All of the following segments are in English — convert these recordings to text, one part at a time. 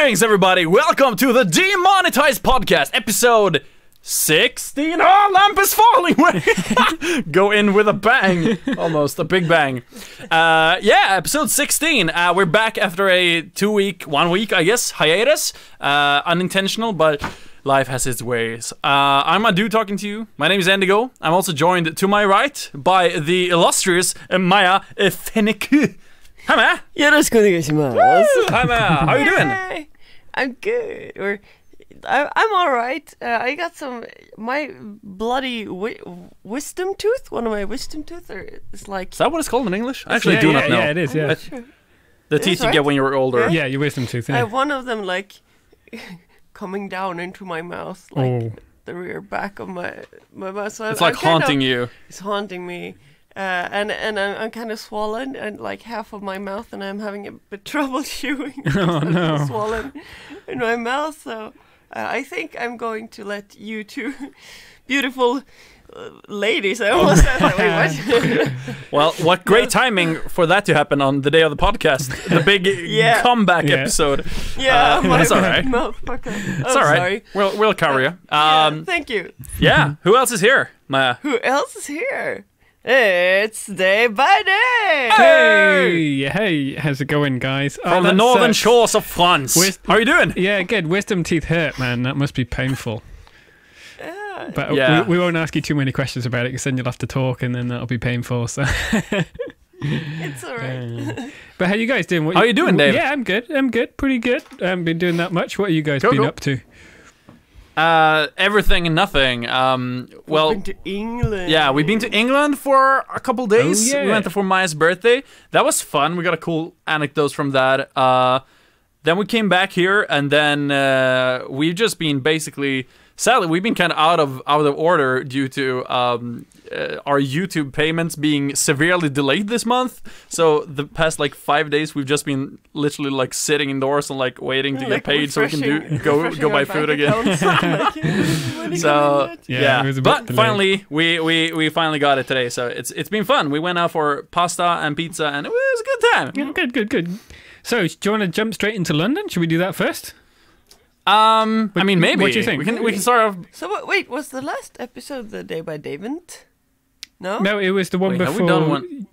Greetings, everybody! Welcome to the Demonetized podcast, episode 16. Oh, lamp is falling! Go in with a bang. Almost a big bang. Yeah, episode 16. We're back after a 1 week, I guess, hiatus. Unintentional, but life has its ways. I'm a dude talking to you. My name is Indigo. I'm also joined to my right by the illustrious Maya Fenneku. Hi, Ma. Hi, Ma. How are you doing? I'm good. I'm all right. I got my bloody wisdom tooth. One of my wisdom tooth is like. Is that what it's called in English? I actually do not know. Yeah, it is. Yeah, the teeth you get when you're older. Yeah, your wisdom tooth. Yeah. I have one of them like coming down into my mouth, like the rear back of my mouth. So it's like haunting you. It's haunting me. And I'm kind of swollen and like half of my mouth, and I'm having a bit trouble chewing. Oh no! Swollen in my mouth, so I think I'm going to let you two beautiful ladies. I almost said that. Well, what great timing for that to happen on the day of the podcast, the big comeback episode. Yeah, that's all right. Mouth. Okay. It's all right. Sorry. We'll cover you. Thank you. Yeah. Who else is here, Maya? Who else is here? It's Day by Day! Hey, how's it going, guys? From the northern shores of France. How are you doing? Yeah, good. Wisdom teeth hurt, man. That must be painful. But we won't ask you too many questions about it, because then you'll have to talk, and then that'll be painful. So it's all right. But how you guys doing? How are you doing, Dave? Yeah, I'm good. Pretty good. I haven't been doing that much. What have you guys been up to? Everything and nothing. Well, we've been to England. Yeah, we've been to England for a couple days. Oh, yeah. We went there for Maya's birthday. That was fun. We got a cool anecdotes from that. Then we came back here, and then we've just been basically. Sadly, we've been kind of out of order due to our YouTube payments being severely delayed this month. So the past like 5 days, we've just been literally like sitting indoors and like waiting to get paid so we can go buy food again. So yeah, but finally we finally got it today. So it's been fun. We went out for pasta and pizza, and it was a good time. Yeah, good. So do you want to jump straight into London? Should we do that first? I mean, maybe. What do you think? We can start off. So wait, was the last episode the Day by David? No. No, it was the one before. Have we done one?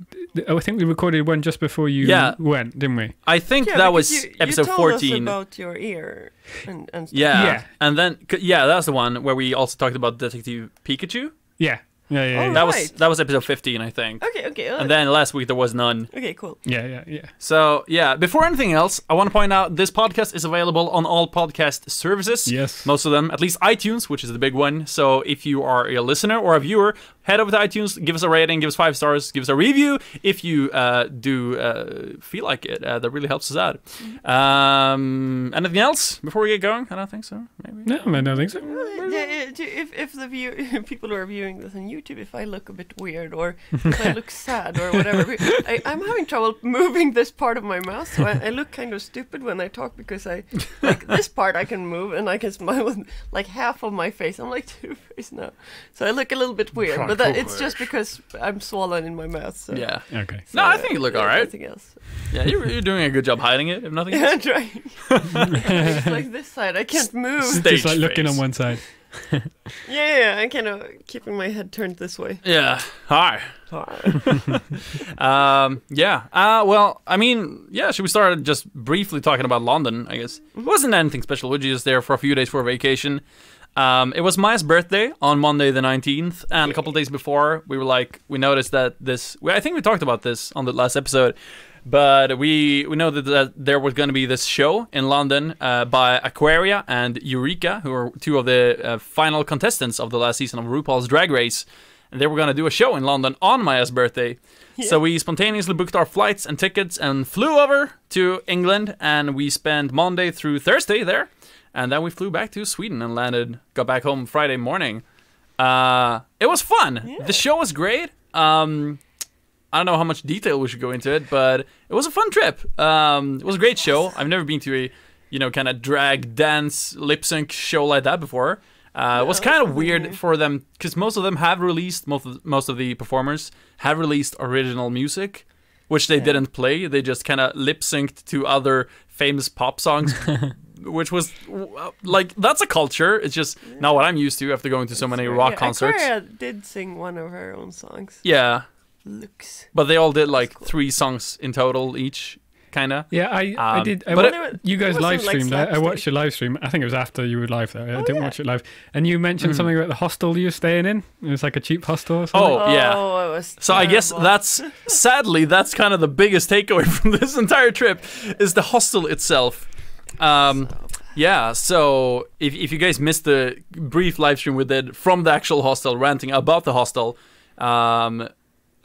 I think we recorded one just before you went, didn't we? I think that was episode 14. You told us about your ear and stuff. Yeah, and then that's the one where we also talked about Detective Pikachu. Yeah. That was episode 15, I think. Okay. And then last week there was none. Okay, cool. Yeah. So, before anything else, I want to point out this podcast is available on all podcast services. Yes. Most of them, at least iTunes, which is the big one. So, if you are a listener or a viewer, head over to iTunes, give us a rating, give us 5 stars, give us a review if you do feel like it. That really helps us out. Anything else before we get going? I don't think so. Maybe. No, I don't think so. If the people who are viewing this on YouTube, if I look a bit weird or if I look sad or whatever, I'm having trouble moving this part of my mouth, so I look kind of stupid when I talk, because like this part I can move and I can smile with like half of my face. I'm like two-faced now, so I look a little bit weird, but it's just because I'm swollen in my mouth. So. Yeah. Okay. So, no, I think you look all right. Nothing else. Yeah, you're doing a good job hiding it, if nothing else. Yeah, I'm trying. It's like this side, I can't move. Just like looking on one side. Yeah, I'm kind of keeping my head turned this way. Yeah. Hi. Well, I mean, should we start just briefly talking about London, I guess? It wasn't anything special. We were just there for a few days for a vacation. It was Maya's birthday on Monday the 19th, and a couple of days before, we noticed that I think we talked about this on the last episode, but we know that there was going to be this show in London by Aquaria and Eureka, who are two of the final contestants of the last season of RuPaul's Drag Race. And they were going to do a show in London on Maya's birthday. Yeah. So we spontaneously booked our flights and tickets and flew over to England, and we spent Monday through Thursday there. And then we flew back to Sweden and got back home Friday morning. It was fun. Yeah. The show was great. I don't know how much detail we should go into it, but it was a fun trip. It was a great show. I've never been to a, kind of drag, dance, lip sync show like that before. It was kind of weird for them, because most of them have released, most of the performers have released original music, which they didn't play. They just kind of lip synced to other famous pop songs which was like that's a culture. It's just not what I'm used to after going to so many rock concerts. Aquaria did sing one of her own songs. Yeah, Looks. but they all did like 3 songs in total each. Kinda. Yeah, I did. You guys live streamed. I watched your live stream. I think it was after you were live though. I didn't watch it live. And you mentioned something about the hostel you were staying in. It was like a cheap hostel or something. Oh yeah. Oh, it was so I guess that's that's kind of the biggest takeaway from this entire trip is the hostel itself. Yeah, so if you guys missed the brief live stream we did from the actual hostel, ranting about the hostel, I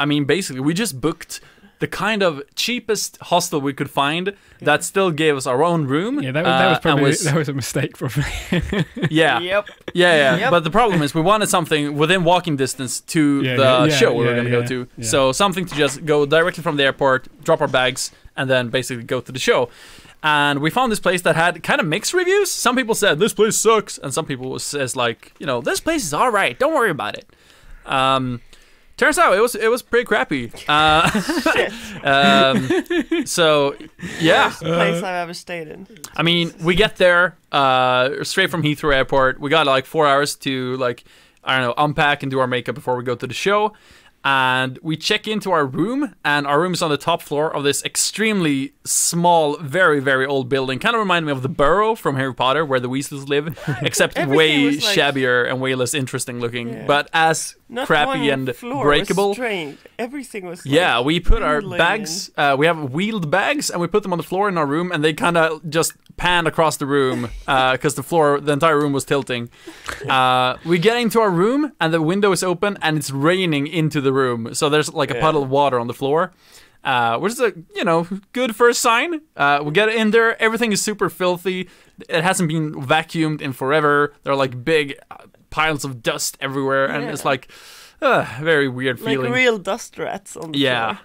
mean basically we just booked the kind of cheapest hostel we could find that still gave us our own room. Yeah, that was probably that was a mistake for me. Yeah. Yep. Yeah. But the problem is we wanted something within walking distance to the show we were going to go to. Yeah. So something to just go directly from the airport, drop our bags, and then basically go to the show. And we found this place that had kind of mixed reviews. Some people said, this place sucks. And some people says like, this place is all right. Don't worry about it. Turns out it was pretty crappy. So yeah, Worst place I've ever stayed in. I mean, we get there straight from Heathrow Airport. We got like 4 hours to unpack and do our makeup before we go to the show. And we check into our room, and our room is on the top floor of this extremely small, very, very old building. Kind of reminded me of the Burrow from Harry Potter, where the Weasleys live, except way shabbier and way less interesting looking, but as Not crappy one and floor breakable. Was strange. Everything was. Yeah, we put our wheeling bags. We have wheeled bags, and we put them on the floor in our room, and they kind of just panned across the room because the entire room was tilting. We get into our room, and the window is open, and it's raining into the room. So there's like a puddle of water on the floor, which is a good first sign. We get in there, everything is super filthy. It hasn't been vacuumed in forever. There are like big piles of dust everywhere, and it's like very weird feeling. Like real dust rats on the floor.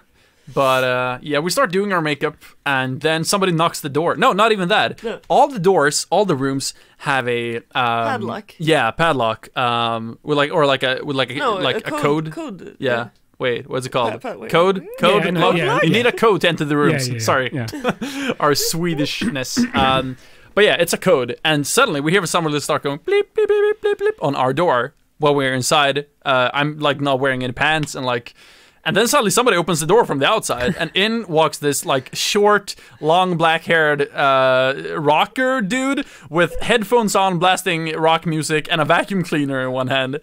But we start doing our makeup, and then somebody knocks the door. No, not even that. No. All the doors, all the rooms have a Padlock. Yeah, padlock. With a code. Code. Yeah. Wait, what's it called? Wait. Code. Yeah, no, lock? yeah. You need a code to enter the rooms. Yeah. Sorry, Yeah. our Swedishness. But yeah, it's a code, and suddenly we hear somebody start going bleep bleep bleep bleep bleep on our door while we're inside. I'm like not wearing any pants, and then suddenly somebody opens the door from the outside, and in walks this like short, long, black-haired rocker dude with headphones on, blasting rock music, and a vacuum cleaner in one hand.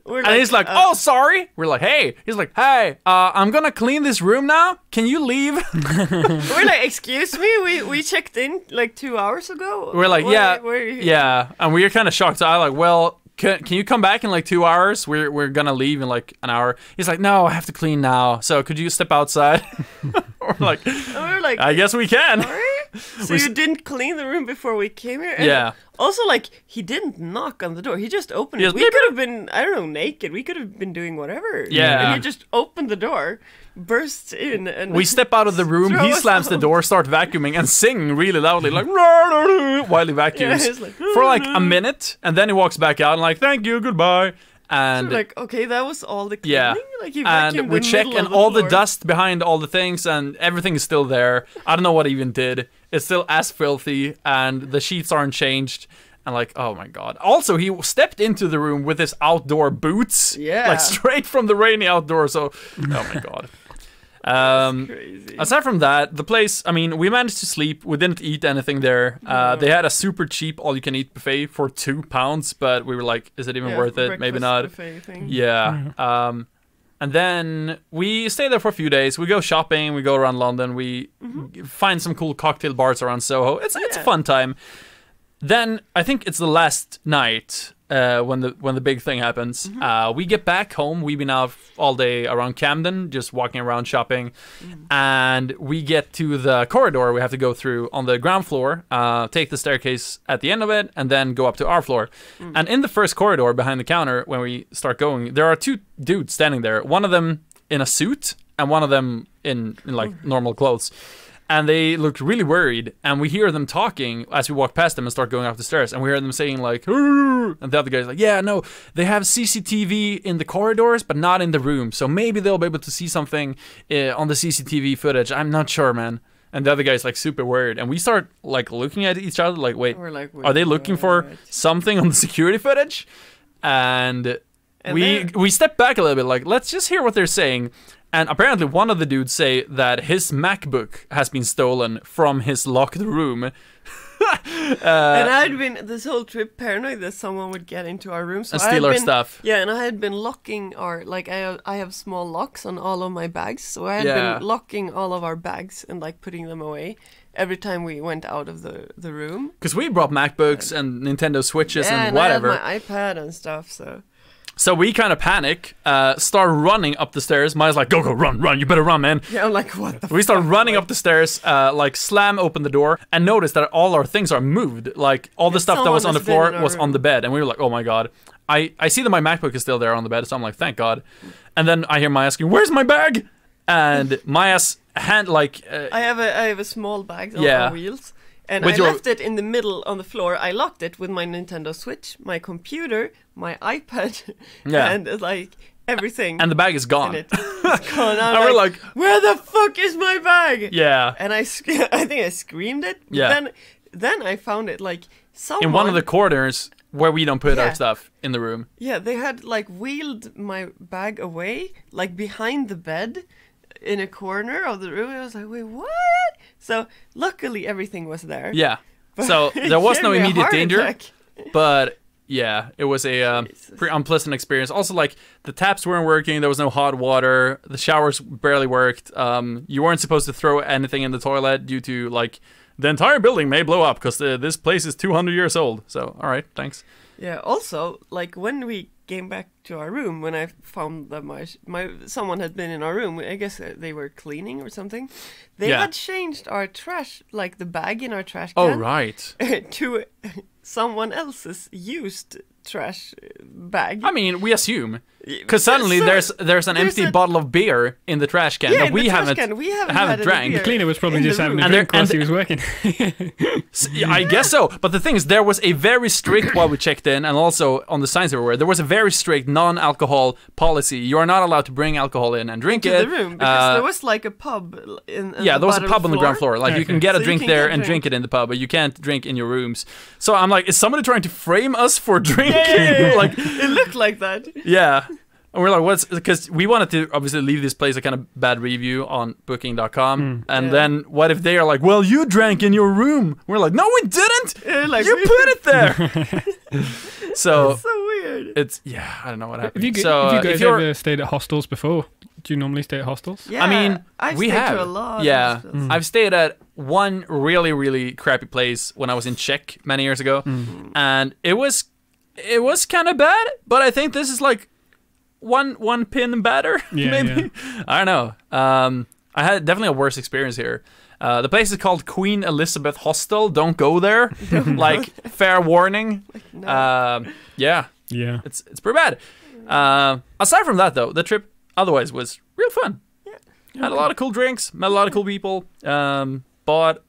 And he's like, "Oh, sorry." We're like, "Hey." He's like, "Hey, I'm gonna clean this room now. Can you leave?" We're like, "Excuse me, we checked in like 2 hours ago." We're like, where yeah, and we're kind of shocked. So I'm like, "Well, can you come back in like 2 hours? We're gonna leave in like an hour." He's like, "No, I have to clean now. So could you step outside?" we're like, "I guess we can." Sorry? So you didn't clean the room before we came here? And yeah. Also, like, he didn't knock on the door. He just opened it. Just We could have been, I don't know, naked. We could have been doing whatever. Yeah. And he just opened the door, bursts in, and We step out of the room, throw he us slams the out. door, start vacuuming, and sing really loudly, like, while he vacuums. he's like, for like a minute, and then he walks back out and like, "Thank you, goodbye." And So like, okay, that was all the cleaning? yeah, Like, he and vacuumed we the check, middle and of all the floor. dust behind all the things, and everything is still there. I don't know what he even did. It's still as filthy, and the sheets aren't changed. And like, oh my god. Also, he stepped into the room with his outdoor boots. Yeah. Like straight from the rainy outdoors. So, oh my god. Crazy. Aside from that, the place, I mean, we managed to sleep. We didn't eat anything there. They had a super cheap all-you-can-eat buffet for £2, but we were like, is it even worth it? Maybe breakfast not. buffet thing. Yeah. And then we stay there for a few days. We go shopping. We go around London. We find some cool cocktail bars around Soho. It's a fun time. Then I think it's the last night when the big thing happens. We get back home. We've been out all day around Camden, just walking around shopping, and we get to the corridor we have to go through on the ground floor. Take the staircase at the end of it, and then go up to our floor. And in the first corridor behind the counter, when we start going, there are 2 dudes standing there. One of them in a suit, and one of them in like normal clothes. And they looked really worried, and we hear them talking as we walk past them and start going up the stairs, and we hear them saying like, "Arr!" And the other guy's like, "Yeah, no, they have CCTV in the corridors, but not in the room, so maybe they'll be able to see something on the CCTV footage. I'm not sure, man." And the other guy's like super worried, and we start like looking at each other like, wait, We're like, are they looking for what? something on the security footage? And we step back a little bit, like, let's just hear what they're saying. And apparently one of the dudes say that his MacBook has been stolen from his locked room. And I'd been this whole trip paranoid that someone would get into our room, so and steal our stuff. Yeah, and I had been locking our I have small locks on all of my bags, so I had Yeah. been locking all of our bags and like putting them away every time we went out of the room. Because we brought MacBooks and Nintendo Switches Yeah, and whatever. I had my iPad and stuff, so. So we kind of panic, start running up the stairs. Maya's like, go, run, you better run, man. Yeah, I'm like, what the We start fuck? running up the stairs, like slam open the door, and notice that all our things are moved. Like all the stuff that was on the someone has floor been in our was on room. the bed, and we were like, oh my god. I see that my MacBook is still there on the bed, so I'm like, thank God. And then I hear Maya asking, where's my bag? And Maya's hand, like... I have a small bag on wheels. And With I your- left it in the middle on the floor. I locked it with my Nintendo Switch, my computer, my iPad, Yeah. and like everything. and the bag is in gone. it. It's gone. I'm And we're like, like, where the fuck is my bag? yeah. And I think I screamed it. Yeah. Then I found it like someone. In one of the corners where we don't put Yeah. our stuff in the room. Yeah, they had like wheeled my bag away, like behind the bed, in a corner of the room. I was like, wait, what? So luckily everything was there. Yeah. But So it there was gave no me a immediate heart danger. attack. But yeah, it was a Jesus. pretty unpleasant experience. Also, like, the taps weren't working. There was no hot water. The showers barely worked. You weren't supposed to throw anything in the toilet due to, like, the entire building may blow up because this place is 200 years old. So, all right, thanks. Yeah. Also, like when we came back to our room, when I found that my someone had been in our room, I guess they were cleaning or something. They Yeah. had changed our trash, like the bag in our trash Oh, can, right. to someone else's used trash bag. I mean, we assume. Because suddenly So- there's an empty a- bottle of beer in the trash can Yeah, that in we the trash haven't, can. We haven't haven't had any drank. beer. The cleaner was probably in the just having a room. drink And whilst there- he was working. I guess so. But the thing is, there was a very strict, while we checked in, and also on the signs everywhere, there was a very strict non-alcohol policy. You are not allowed to bring alcohol in and drink to it. the room because there was like a pub in Yeah, there was a bottom pub on the ground floor. Like, you can get a So you drink can there get and drink. drink it in the pub, but you can't drink in your rooms. So I'm like, is somebody trying to frame us for drinking? Yeah. Like, It looked like that. yeah. And we're like, what's... Because we wanted to obviously leave this place a kind of bad review on booking.com. And Yeah. then what if they are like, well, you drank in your room? We're like, no, we didn't! Like, You we- put it there! So... It's so weird. It's yeah, I don't know what happened. Have you, so have you if guys you're, ever stayed at hostels before? Do you normally stay at hostels? Yeah, I mean, I've we stayed have to a lot. of yeah, hostels. I've stayed at one really really crappy place when I was in Czech many years ago, and it was kind of bad. But I think this is like one pin better. Yeah, maybe I don't know. I had definitely a worse experience here. The place is called Queen Elizabeth Hostel. Don't go there. Like, fair warning. No. Yeah. Yeah. It's pretty bad. Aside from that, though, the trip otherwise was real fun. Yeah. Had a lot of cool drinks, met a lot of cool people, bought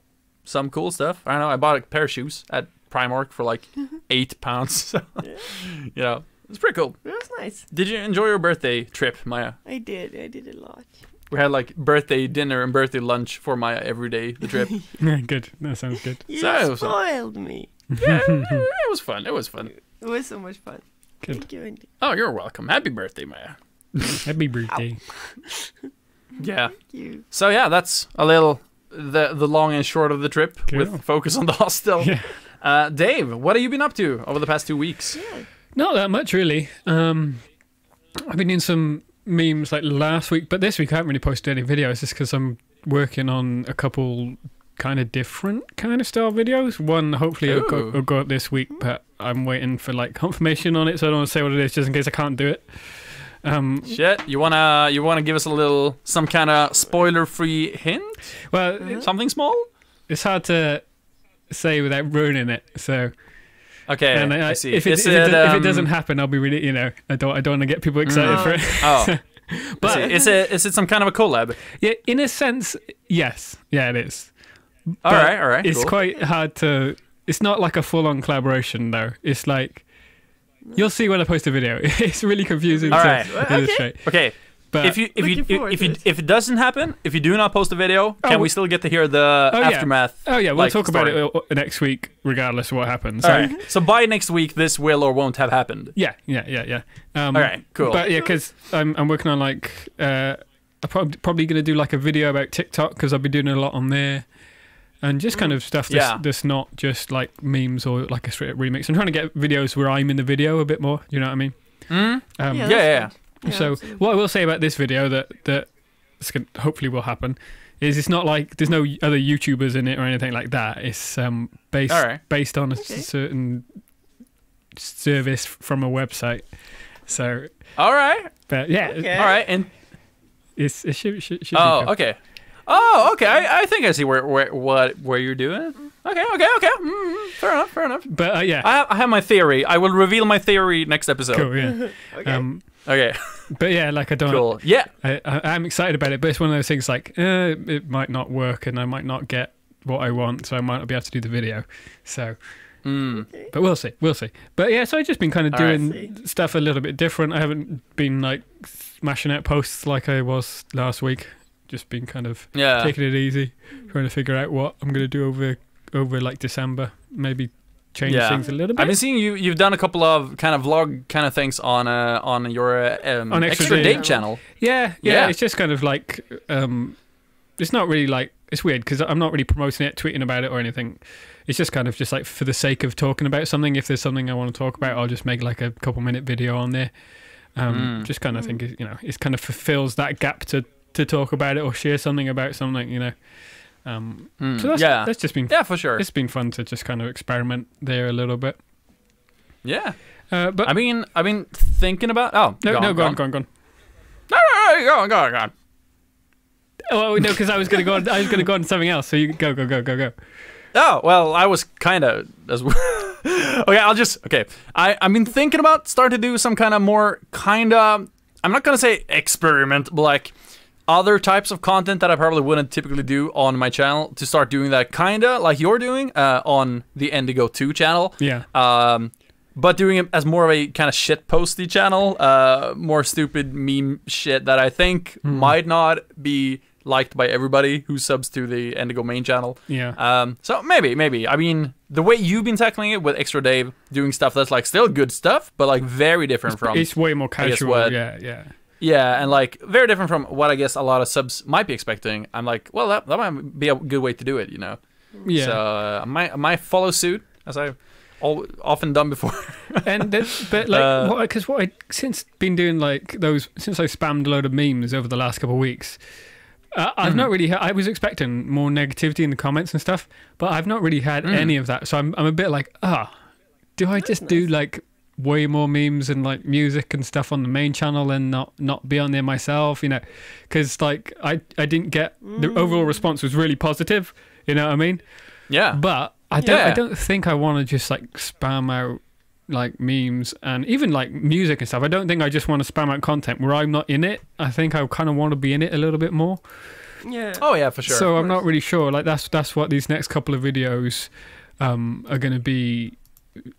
some cool stuff. I don't know, I bought a pair of shoes at Primark for like £8. So, you know, it's pretty cool. It was nice. Did you enjoy your birthday trip, Maya? I did a lot. We had like birthday dinner and birthday lunch for Maya every day, the trip. Good. That sounds good. You So it was- spoiled me. Yeah, it was fun. It was fun. It was so much fun. Good. Thank you, Andy. Oh, you're welcome. Happy birthday, Maya. Happy birthday. Yeah. Thank you. So yeah, that's a little the long and short of the trip Cool. with focus on the hostel. Yeah. Dave, what have you been up to over the past 2 weeks? Not that much, really. I've been doing some memes like last week, but this week I haven't really posted any videos just because I'm working on a couple kind of different kind of style videos. One hopefully will go up this week, but I'm waiting for like confirmation on it, so I don't want to say what it is just in case I can't do it. Shit, you wanna give us some kind of spoiler-free hint? Well, Something small? it's hard to say without ruining it, so... Okay, And I see. If it doesn't happen, I'll be really, I don't want to get people excited for it. Oh, But- but is it some kind of a collab? Yeah, in a sense, yes. Yeah, it is. All But right. It's Cool. quite hard to... It's not like a full-on collaboration, though. It's like... You'll see when I post a video. It's really confusing All to right. illustrate. Okay. But if it doesn't happen, if you do not post a video, can we still get to hear the aftermath? Oh yeah, we'll like, talk story? about it next week, regardless of what happens. All right. So by next week, this will or won't have happened. Yeah. All right, cool. But yeah, because I'm working on like I'm probably going to do like a video about TikTok because I've been doing a lot on there. And just kind of stuff that's not just like memes or like a straight up remix. I'm trying to get videos where I'm in the video a bit more. You know what I mean? Yeah. So what I will say about this video that hopefully will happen is it's not like there's no other YouTubers in it or anything like that. It's based on a certain service from a website. So all right, but yeah, all right, and it should be cool. Okay. Oh, okay. I think I see where you're doing. Okay. Fair enough. But yeah, I have my theory. I will reveal my theory next episode. Cool. Yeah. Okay. But yeah, like I don't. Cool. Yeah. I'm excited about it, but it's one of those things like it might not work, and I might not get what I want, so I might not be able to do the video. So. But we'll see. But yeah, so I've just been kind of doing stuff a little bit different. I haven't been like smashing out posts like I was last week. Just been kind of taking it easy, trying to figure out what I'm going to do over like December. Maybe change things a little bit. I've been seeing you've done a couple of kind of vlog kind of things on your on Extra Date channel. Yeah. It's just kind of like it's not really like it's weird because I'm not really promoting it, tweeting about it or anything. It's just kind of just like for the sake of talking about something. If there's something I want to talk about, I'll just make like a couple-minute video on there. Just kind of think it kind of fulfills that gap to talk about it or share something about something, So that's just been for sure. It's been fun to just kind of experiment there a little bit. Yeah, but I've been thinking about. Oh go on. Go on. Oh no, because I was going to go on to something else. So you go. Oh well, I was kind of as well. Okay, I've been thinking about starting to do some kind of more kind of. I'm not gonna say experiment, but like other types of content that I probably wouldn't typically do on my channel, to start doing that kind of like you're doing on the Indigo 2 channel. Yeah. But doing it as more of a kind of shit posty channel, more stupid meme shit that I think might not be liked by everybody who subs to the Indigo main channel. Yeah. So maybe. I mean, the way you've been tackling it with Extra Dave, doing stuff that's like still good stuff, but like very different from. It's way more casual. Yeah. Yeah, and like very different from what I guess a lot of subs might be expecting. I'm like, well, that might be a good way to do it, Yeah. So I might follow suit, as I've often done before. But like, because what I since been doing like those since I spammed a load of memes over the last couple of weeks. I've not really. I was expecting more negativity in the comments and stuff, but I've not really had any of that. So I'm a bit like, do I just do like way more memes and like music and stuff on the main channel and not be on there myself, because like I didn't get the overall response was really positive, you know what I mean? Yeah. But I don't think I want to just like spam out like memes and even like music and stuff. I don't think I just want to spam out content where I'm not in it. I think I kind of want to be in it a little bit more. Yeah. Oh yeah, for sure. So I'm not really sure. Like that's what these next couple of videos are going to be.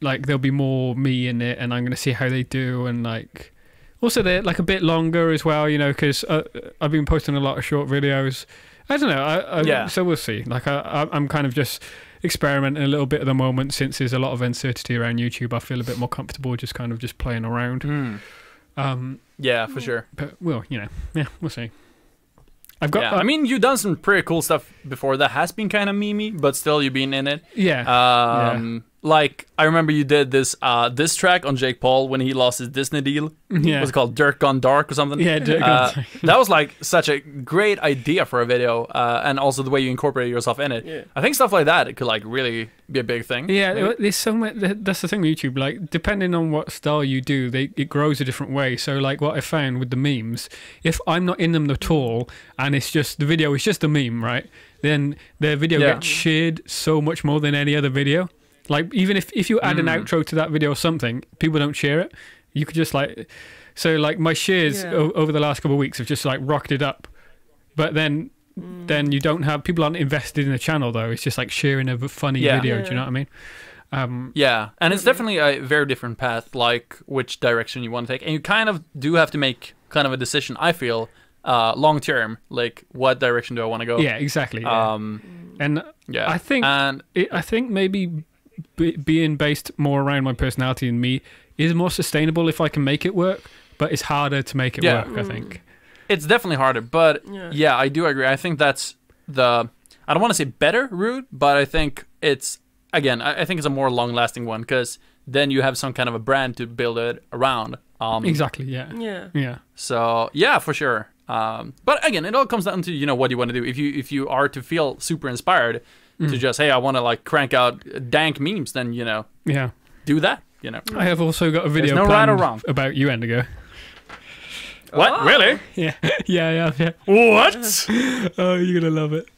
Like there'll be more me in it, and I'm going to see how they do, and like also they're like a bit longer as well, because I've been posting a lot of short videos. I don't know. So we'll see. Like I'm kind of just experimenting a little bit at the moment, since there's a lot of uncertainty around YouTube. I feel a bit more comfortable just kind of just playing around. Yeah, for sure. But we'll see. I've got. I mean, you've done some pretty cool stuff before that has been kind of memey, but still you've been in it. Yeah. Like I remember you did this track on Jake Paul when he lost his Disney deal. Yeah. Was it called Dirt Gone Dark or something? Yeah, Dirt Gone Dark. That was like such a great idea for a video, and also the way you incorporated yourself in it. Yeah. I think stuff like that, it could like really be a big thing. Yeah, there's so much. That's the thing with YouTube. Like depending on what style you do, it grows a different way. So like what I found with the memes, if I'm not in them at all, and it's just the video is just a meme, right? Then the video gets shared so much more than any other video. Like even if you add an outro to that video or something, people don't share it. You could just like, so like my shares over the last couple of weeks have just like rocketed up, but then you don't have, people aren't invested in the channel though. It's just like sharing a funny video. Do you know what I mean? And it's definitely a very different path, like which direction you want to take, and you kind of do have to make kind of a decision. I feel long term, like what direction do I want to go? Yeah, exactly. Yeah. And Yeah, I think I think maybe being based more around my personality and me is more sustainable if I can make it work, but it's harder to make it work, I think. It's definitely harder, but yeah, I do agree. I think that's I don't want to say better route, but I think it's, again, I think it's a more long-lasting one, because then you have some kind of a brand to build it around. Exactly, yeah. Yeah. So, yeah, for sure. But again, it all comes down to, what you want to do. If you are to feel super inspired to just, hey, I want to like crank out dank memes, then, Yeah. do that, I have also got a video no planned right or wrong. about you, Endigo. What? Oh. Really? Yeah. Yeah. What? Oh, you're going to love it.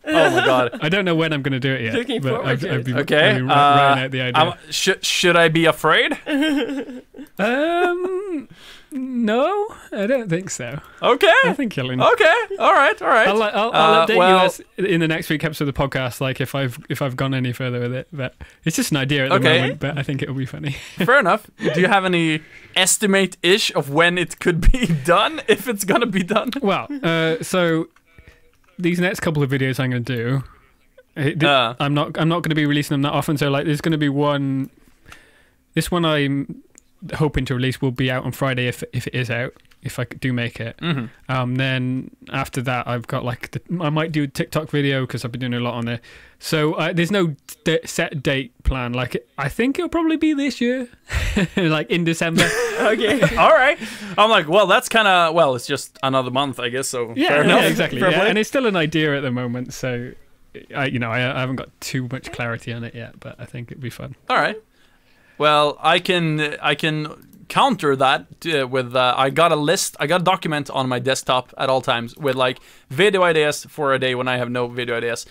Oh my god. I don't know when I'm going to do it yet. Looking but forward to it. Okay. I'll be writing out the idea. Should I be afraid? No, I don't think so. Okay. I think you'll enjoy. Okay. All right. I'll update well- you as in the next week episode of the podcast, like if I've gone any further with it. But it's just an idea at the Okay. moment. But I think it'll be funny. Fair enough. Do you have any estimate-ish of when it could be done, if it's gonna be done? Well, so these next couple of videos I'm going to do, I'm not going to be releasing them that often. So like, there's going to be one. This one I'm hoping to release will be out on Friday if it is out, if I do make it. Then after that, I've got like I might do a TikTok video because I've been doing a lot on there. So there's no set date plan. Like I think it'll probably be this year, like in December. Okay. All right. I'm like, well, that's kind of, well, it's just another month, I guess. So fair enough. Exactly. Fair Yeah. play. And it's still an idea at the moment, so I haven't got too much clarity on it yet, but I think it'd be fun. All right. Well, I can counter that with I got a document on my desktop at all times with like video ideas for a day when I have no video ideas.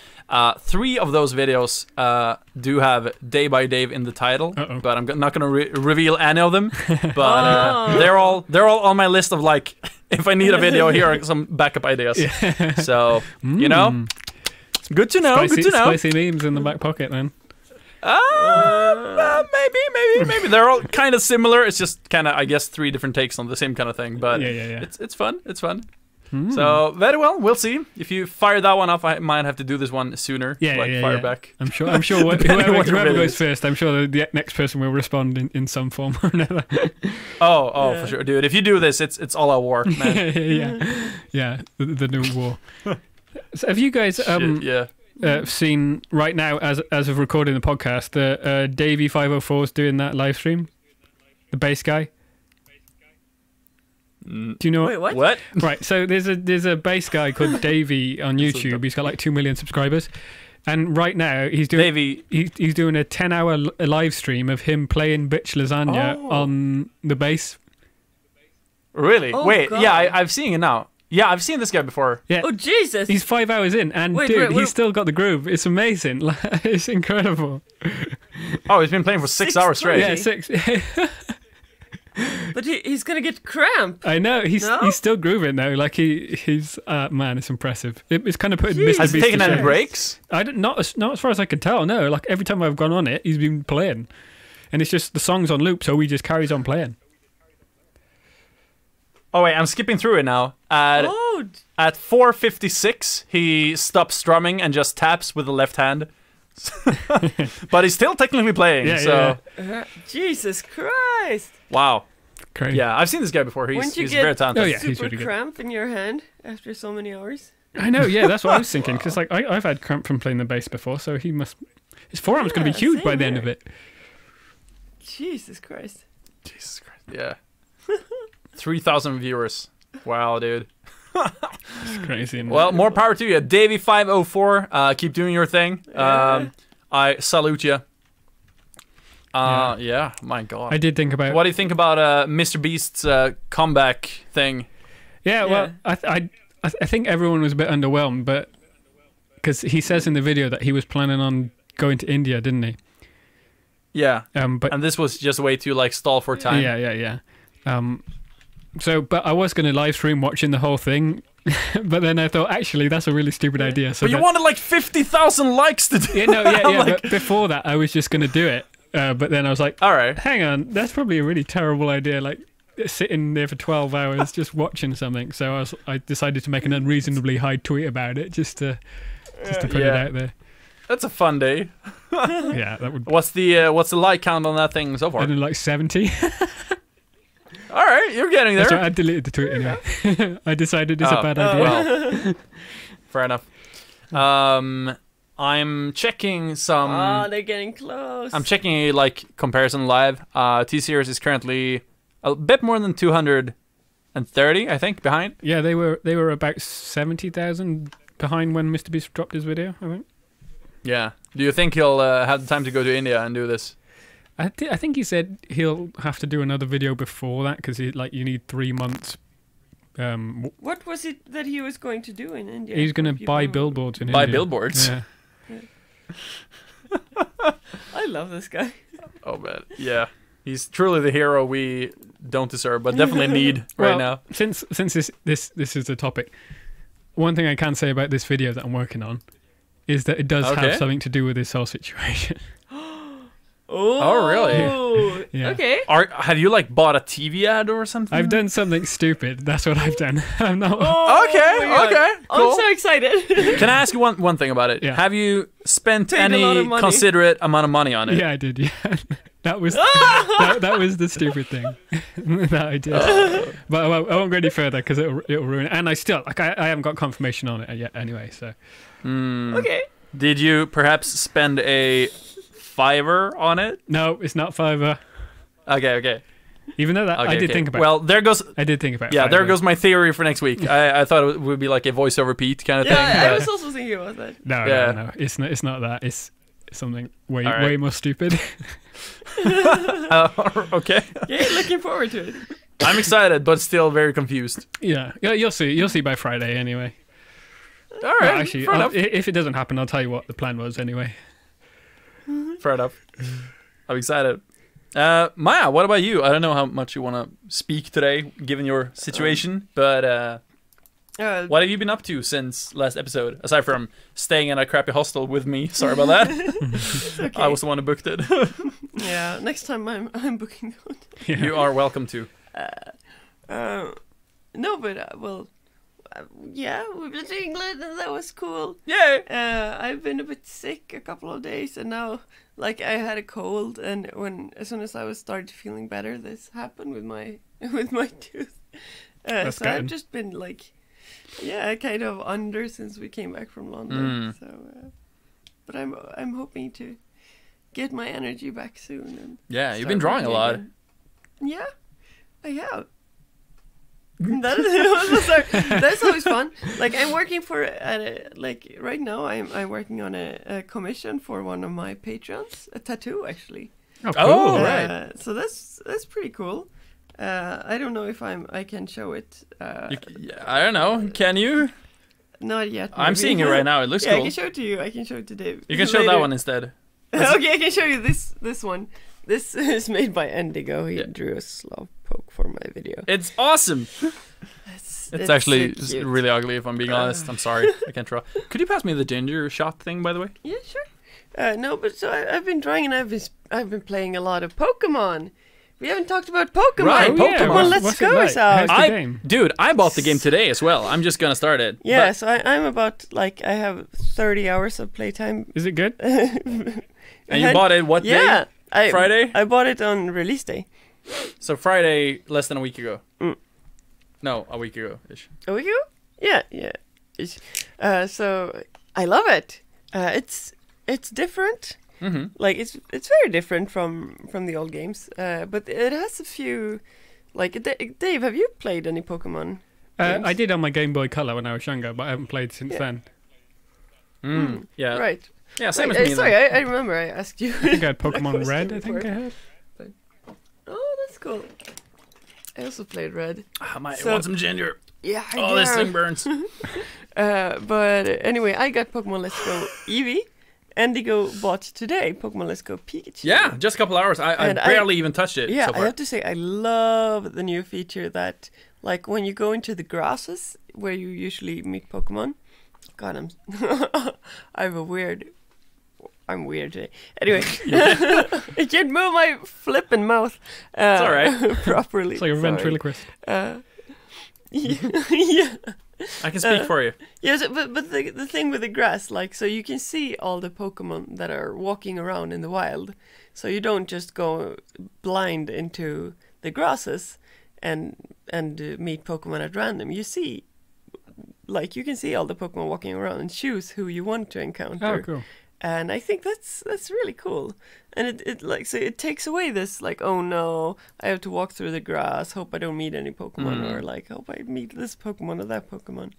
3 of those videos do have Day by Dave in the title, but I'm not gonna reveal any of them. But they're all on my list of like, if I need a video, here are some backup ideas. So good to know. Good to know. Spicy memes in the back pocket, then. Maybe they're all kind of similar. It's just kind of, I guess, 3 different takes on the same kind of thing. But it's fun. It's fun. So very well. We'll see. If you fire that one off, I might have to do this one sooner. Fire back. I'm sure. Whoever goes first, I'm sure the next person will respond in some form or another. Oh, for sure, dude. If you do this, it's all out war, man. Yeah. The new war. So have you guys seen right now, as of recording the podcast, that Davey 504 is doing that live stream, the bass guy? Do you know? Wait, what? What? Right, so there's a bass guy called Davey on YouTube. He's got like 2 million subscribers, and right now he's doing he's doing a 10-hour live stream of him playing Bitch Lasagna on the bass. Really? Oh, Wait, God. yeah, I've seen it now. Yeah, I've seen this guy before. Yeah. Oh Jesus! He's 5 hours in, and he's still got the groove. It's amazing. It's incredible. Oh, he's been playing for 6 hours straight. Yeah, 6. But he's gonna get cramp. I know he's still grooving though. Like he's man, it's impressive. It's kind of putting Mr. Has he Beast taken to any shame. breaks? Not as far as I can tell. No, like every time I've gone on it, he's been playing, and it's just the song's on loop, so he just carries on playing. Oh wait, I'm skipping through it now. At 4:56, he stops strumming and just taps with the left hand. But he's still technically playing. Jesus Christ! Wow. Crazy. Yeah, I've seen this guy before. Wouldn't you He's get very talented. Oh, yeah. he's super really good. cramp in your hand after so many hours? I know. Yeah, that's what I was thinking. Because like I've had cramp from playing the bass before, so his forearm's going to be huge by the end of it. Jesus Christ! Jesus Christ. Yeah. 3,000 viewers. Wow, dude. It's crazy. Isn't Well, it? more power to you, Davey504. Keep doing your thing. I salute you. Yeah, my God. I did think about. What do you think about Mr. Beast's comeback thing? Yeah, well, I think everyone was a bit underwhelmed, but because he says in the video that he was planning on going to India, didn't he? Yeah. But And this was just a way to like stall for time. Yeah. But I was going to live stream watching the whole thing, but then I thought actually that's a really stupid idea. So But you wanted like 50,000 likes to do. But before that I was just going to do it. But then I was like, all right, hang on, that's probably a really terrible idea. Like, sitting there for 12 hours just watching something. So I decided to make an unreasonably high tweet about it just to put it out there. That's a fun day. Yeah, that would. What's the like count on that thing so far? I did like 70. All right, you're getting there. That's right, I deleted the tweet anyway. I decided it's a bad idea. Well, fair enough. I'm checking some. Oh, they're getting close. I'm checking a comparison live. T-Series is currently a bit more than 230, I think, behind. Yeah, they were about 70,000 behind when Mr. Beast dropped his video, I think. Yeah. Do you think he'll have the time to go to India and do this? I think he said he'll have to do another video before that because you need 3 months. What was it that he was going to do in India? He's going to buy billboards in India. Buy billboards? Yeah. I love this guy. Oh man, yeah, he's truly the hero we don't deserve, but definitely need right now. Since this is the topic, one thing I can say about this video that I'm working on is that it does have something to do with this whole situation. Oh, really? Yeah. Okay. Have you bought a TV ad or something? I've done something stupid. That's what I've done. I'm not. Okay. Cool. I'm so excited. Can I ask you one thing about it? Yeah. Have you spent Paid a lot of any money. considerate amount of money on it? Yeah, I did. Yeah, that was that was the stupid thing that I did. But I won't go any further because it'll ruin it. And I still I haven't got confirmation on it yet. Anyway, so. Okay. Did you perhaps spend a $5 on it? No, it's not Fiverr. Okay. Even though I did think about. Well, there goes. I did think about. Yeah, Fiverr. there goes my theory for next week. I thought it would be like a voiceover Pete kind of thing. Yeah, I but- was also thinking about that. No. It's not that. It's something way more stupid. Okay. Yeah, looking forward to it. I'm excited, but still very confused. Yeah, you'll see. You'll see by Friday anyway. All right. Well, actually, fair enough. if it doesn't happen, I'll tell you what the plan was anyway. Fair enough. I'm excited. Maya, what about you? I don't know how much you want to speak today, given your situation, but what have you been up to since last episode? Aside from staying in a crappy hostel with me. Sorry about that. Okay. I was the one who booked it. Yeah, next time I'm booking out. Yeah. You are welcome to. No, but yeah, we've been to England and that was cool. Yay! I've been a bit sick a couple of days and now, I had a cold, and as soon as I started feeling better, this happened with my tooth. That's so I've good. just been kind of under since we came back from London. So, but I'm hoping to get my energy back soon. And Yeah, you've start been drawing a working lot. again. Yeah, I have. That's always fun. I'm working right now. I'm working on a commission for one of my patrons, a tattoo actually. Oh, cool. Oh, right. So that's pretty cool. I don't know if I can show it. I don't know. Can you? Not yet. I'm maybe. seeing it right now. It looks Yeah, I cool. can show it to you. I can show it to Dave. You can show that later. one instead. Okay, I can show you this one. This is made by Endigo. He drew a slow poke for my video. It's awesome. It's actually so cute. really ugly, if I'm being honest. I'm sorry. I can't draw. Could you pass me the ginger shot thing, by the way? Yeah, sure. No, but so I've been drawing and I've been playing a lot of Pokemon. We haven't talked about Pokemon. Right, Pokemon Let's what's it Go like? is out. How's the game? Dude, I bought the game today as well. I'm just gonna start it. Yeah, But- so I'm about I have 30 hours of playtime. Is it good? and you bought it what Yeah, day? Friday? I bought it on release day. So Friday, less than a week ago. Mm. No, a week ago-ish. A week ago? Yeah. So I love it. It's different. Mm-hmm. It's very different from the old games. But it has a few. Dave, have you played any Pokemon? games? I did on my Game Boy Color when I was younger, but I haven't played since then. Yeah. Right. Yeah, same Right, as me. sorry, then. I remember I asked you. I think I had Pokemon question Red. I think I before. had. Oh, that's cool. I also played Red. I might So- want some ginger. Yeah. Oh, this thing burns. But anyway, I got Pokemon Let's Go Eevee. Endigo bought today Pokemon Let's Go Pikachu. Yeah, just a couple hours. I And barely even touched it Yeah, so I far. have to say I love the new feature that, when you go into the grasses where you usually meet Pokemon. God, I have a weird I'm weird today. Anyway, I can't move my flippin' mouth. It's all right. Properly. It's like a ventriloquist. Yeah. I can speak for you. Yes, but the thing with the grass, like, so you can see all the Pokemon that are walking around in the wild. So you don't just go blind into the grasses and meet Pokemon at random. You see, like, you can see all the Pokemon walking around and choose who you want to encounter. Oh, cool. And I think that's really cool. And it like, so it takes away this, like, oh no, I have to walk through the grass, hope I don't meet any Pokemon, or like, hope I meet this Pokemon or that Pokemon.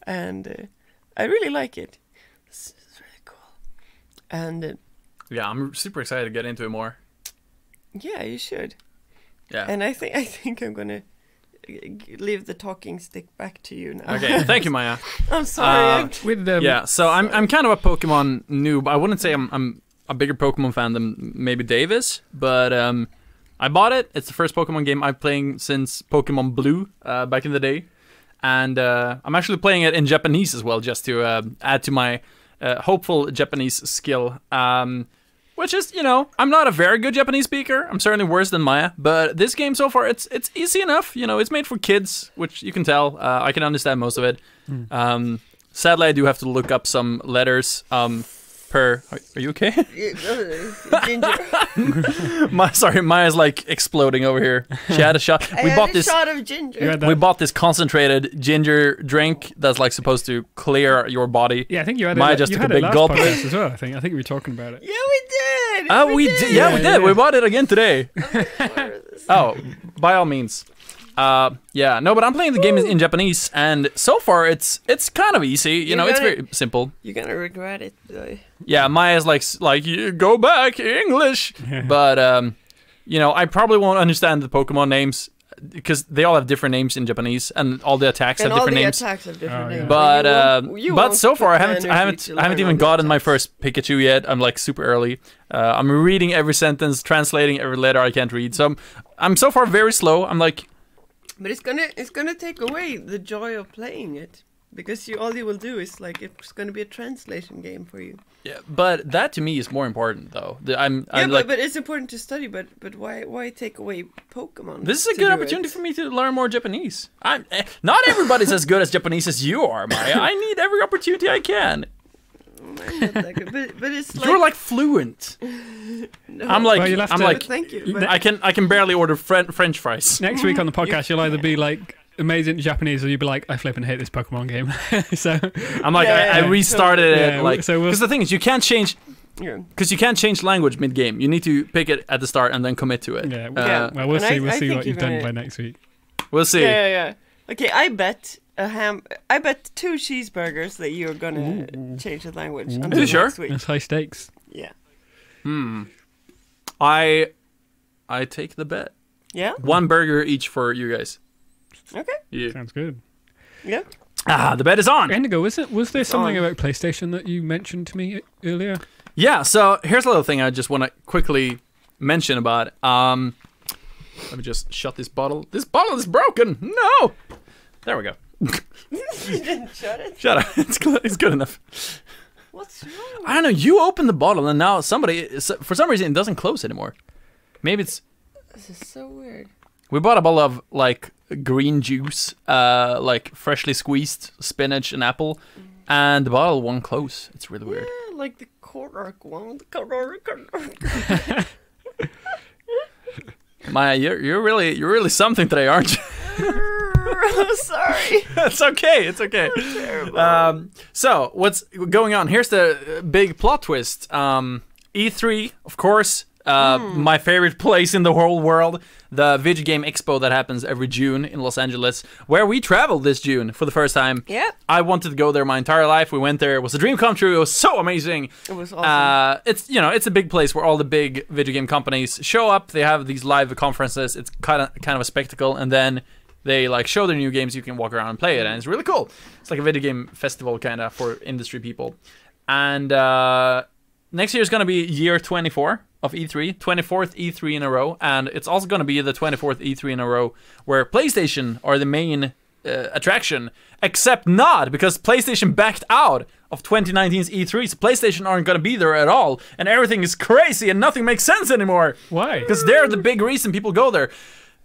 And I really like it. It's really cool. And Yeah, I'm super excited to get into it more. yeah, you should. Yeah. And I think I'm gonna leave the talking stick back to you now. Okay, thank you, Maya. I'm sorry. With Yeah, so I'm kind of a Pokemon noob. I wouldn't say I'm a bigger Pokemon fan than maybe Dave is, but I bought it. It's the first Pokemon game I've playing since Pokemon Blue back in the day, and I'm actually playing it in Japanese as well, just to add to my hopeful Japanese skill. Which is, you know, I'm not a very good Japanese speaker. I'm certainly worse than Maya. But this game so far, it's easy enough. You know, it's made for kids, which you can tell. I can understand most of it. Sadly, I do have to look up some letters per... Are you okay? Ginger. Sorry, Maya's like exploding over here. She had a shot. I had a shot of ginger. We bought this concentrated ginger drink that's like supposed to clear your body. Yeah, I think you had Maya it. just You took a had it big last gulp. podcast as well. I think we were talking about it. Yeah, we did. Oh, we did. Yeah, we did. We bought it again today. Oh, by all means. Yeah, no, but I'm playing the game in Japanese, and so far it's kind of easy. You know, it's very simple. You're gonna regret it, though. Yeah, Maya's like you go back English, but you know, I probably won't understand the Pokemon names because they all have different names in Japanese, and all the attacks have different names. Attacks have different names. But so far I haven't even gotten my first Pikachu yet. I'm like super early. I'm reading every sentence, translating every letter I can't read. So I'm so far very slow. I'm like. But it's gonna take away the joy of playing it, because all you will do is, like, it's gonna be a translation game for you. Yeah, but that to me is more important though. But it's important to study. But why take away Pokemon? This is a good opportunity for me to learn more Japanese. Not everybody's as good as Japanese as you are, Maya. I need every opportunity I can. I'm not that good, but it's like You're like fluent. No. I'm like Well, thank you. But I can barely order French fries. Next week on the podcast, you'll either be like amazing Japanese, or you'll be like, I flip and hate this Pokemon game. So I'm like I restarted it. Yeah, like so because the thing is you can't change. yeah. Because you can't change language mid-game. You need to pick it at the start and then commit to it. yeah, Yeah. well, we'll And see. I We'll see think what you've you're done gonna- by next week. We'll see. Yeah. Okay, I bet I bet 2 cheeseburgers that you're gonna change the language. Until You sure? next week. That's high stakes. Yeah. I take the bet. Yeah. 1 burger each for you guys. Okay. Yeah. Sounds good. Yeah. The bet is on. Indigo, was there something on. about PlayStation that you mentioned to me earlier? Yeah, so here's a little thing I just want to quickly mention about it. Let me just shut this bottle. This bottle is broken. No. There we go. You didn't shut it. Shut up. It's good enough. What's wrong? I don't know. You opened the bottle and now for some reason, it doesn't close anymore. Maybe it's... This is so weird. We bought a bottle of, like, green juice, like, freshly squeezed spinach and apple, and the bottle won't close. It's really weird. Yeah, like the Korok one. The Korok. Maya, you're really something today, aren't you? I'm sorry. It's okay. It's okay. Terrible. So what's going on? Here's the big plot twist. E3, of course, my favorite place in the whole world. The video game expo that happens every June in Los Angeles, where we traveled this June for the first time. Yep. I wanted to go there my entire life. We went there. It was a dream come true. It was so amazing. It was awesome. It's a big place where all the big video game companies show up. They have these live conferences. It's kind of a spectacle, and then they like show their new games. You can walk around and play it, and it's really cool. It's like a video game festival kind of for industry people. And next year is going to be year 24 of E3, 24th E3 in a row, and it's also going to be the 24th E3 in a row where PlayStation are the main attraction, except not, because PlayStation backed out of 2019's E3, so PlayStation aren't going to be there at all, and everything is crazy and nothing makes sense anymore. Why? Because they're the big reason people go there.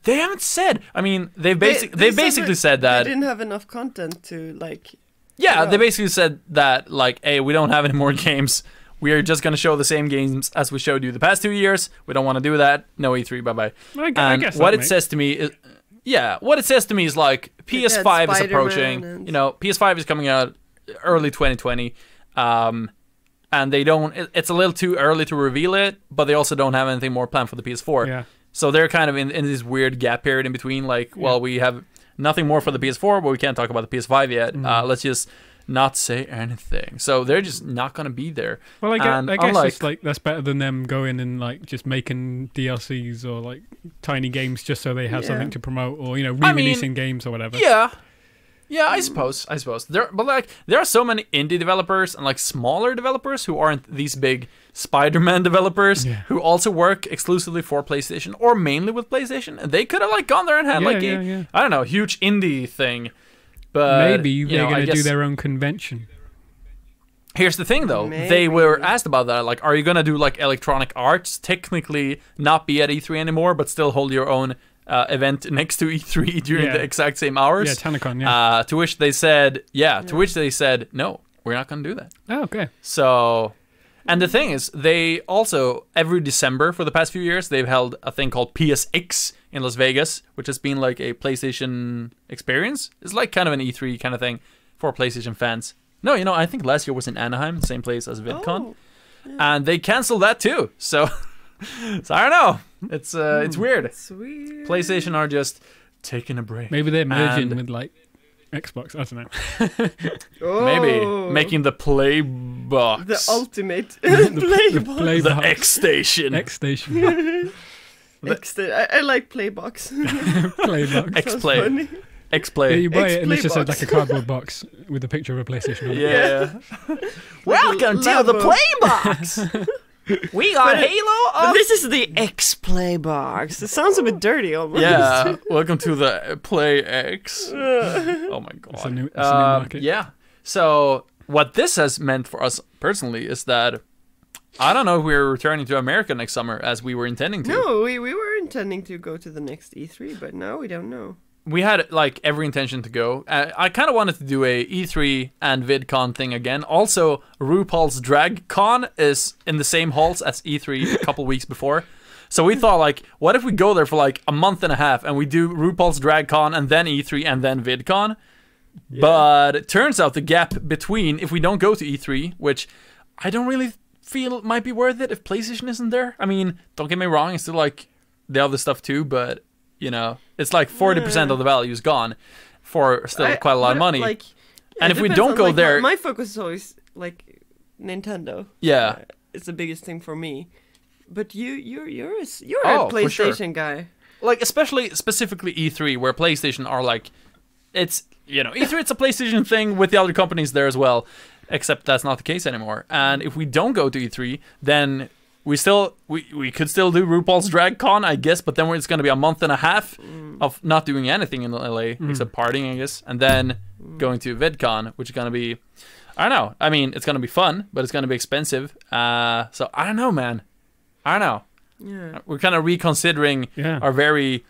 They haven't said. I mean, they basically said that they didn't have enough content to like. Yeah, they basically said that like, hey, we don't have any more games. We are just gonna show the same games as we showed you the past 2 years. We don't want to do that. No E3, bye bye. I guess what it says to me is, what it says to me is like PS5 is approaching. And... You know, PS5 is coming out early 2020. And they don't. It's a little too early to reveal it, but they also don't have anything more planned for the PS4. Yeah. So they're kind of in this weird gap period in between. Like, well, we have nothing more for the PS4, but we can't talk about the PS5 yet. Let's just not say anything. So they're just not going to be there. Well, I guess it's like that's better than them going and like just making DLCs or like tiny games just so they have something to promote, or re-releasing games or whatever. Yeah, I suppose. There are so many indie developers and like smaller developers who aren't these big Spider-Man developers who also work exclusively for PlayStation or mainly with PlayStation. And they could have like gone there and had I don't know, huge indie thing. But maybe they're going to do their own convention. Here's the thing, though. Maybe. They were asked about that. Like, are you going to do like Electronic Arts, technically not be at E3 anymore, but still hold your own event next to E3 during the exact same hours? Yeah, TanaCon, to which they said, no, we're not going to do that. Oh, okay. So, and the thing is, they also, every December for the past few years, they've held a thing called PSX in Las Vegas, which has been like a PlayStation experience. It's like kind of an E3 kind of thing for PlayStation fans. No, I think last year was in Anaheim, the same place as VidCon. And they canceled that too. So, so I don't know. It's weird. Sweet. PlayStation are just taking a break. Maybe they're merging with like Xbox. I don't know. Maybe making the Play box, the ultimate Play box. The X Station. X Station. I like Playbox. Playbox. X-Play. X-Play. Yeah, you buy it and it's X-Play just like a cardboard box with a picture of a PlayStation on it. Yeah. Welcome to the Playbox. We got Halo. This is the X-Play box. It sounds a bit dirty almost. Yeah. Welcome to the Play X. Oh my god. It's a new market. Yeah. So what this has meant for us personally is that I don't know if we're returning to America next summer as we were intending to. No, we were intending to go to the next E3, but now we don't know. We had like every intention to go. I kind of wanted to do a E3 and VidCon thing again. Also, RuPaul's Drag Con is in the same halls as E3 a couple weeks before. So we thought like, what if we go there for like a month and a half and we do RuPaul's Drag Con and then E3 and then VidCon? Yeah. But it turns out the gap between, if we don't go to E3, which I don't really feel might be worth it if PlayStation isn't there. I mean, don't get me wrong, it's still like the other stuff too, but it's like 40% of the value is gone for still quite a lot of money. Like, and if we don't go there, my focus is always like Nintendo. Yeah, it's the biggest thing for me. But you're a PlayStation guy. Like specifically E3, where PlayStation are like, it's E3, it's a PlayStation thing with the other companies there as well. Except that's not the case anymore. And if we don't go to E3, then we could still do RuPaul's Drag Con, I guess, but then it's going to be a month and a half of not doing anything in LA except partying, I guess, and then going to VidCon, which is going to be, I don't know. I mean, it's going to be fun, but it's going to be expensive. So I don't know, man. I don't know. Yeah. We're kind of reconsidering our very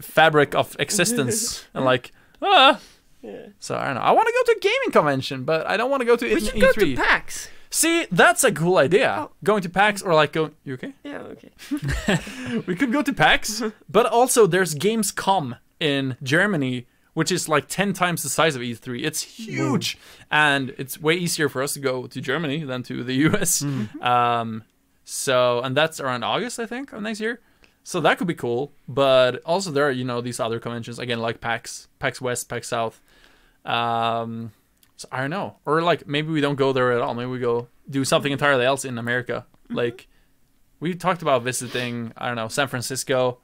fabric of existence and like, So I don't know. I want to go to a gaming convention, but I don't want to go to E3. We should go to PAX. See, that's a cool idea. Going to PAX or like going... You okay? Yeah, okay. We could go to PAX, but also there's Gamescom in Germany, which is like 10 times the size of E3. It's huge. And it's way easier for us to go to Germany than to the US. And that's around August, I think, of next year. So that could be cool. But also there are, these other conventions, again, like PAX, PAX West, PAX South. So I don't know. Or like maybe we don't go there at all. Maybe we go do something entirely else in America. Like we talked about visiting, I don't know, San Francisco.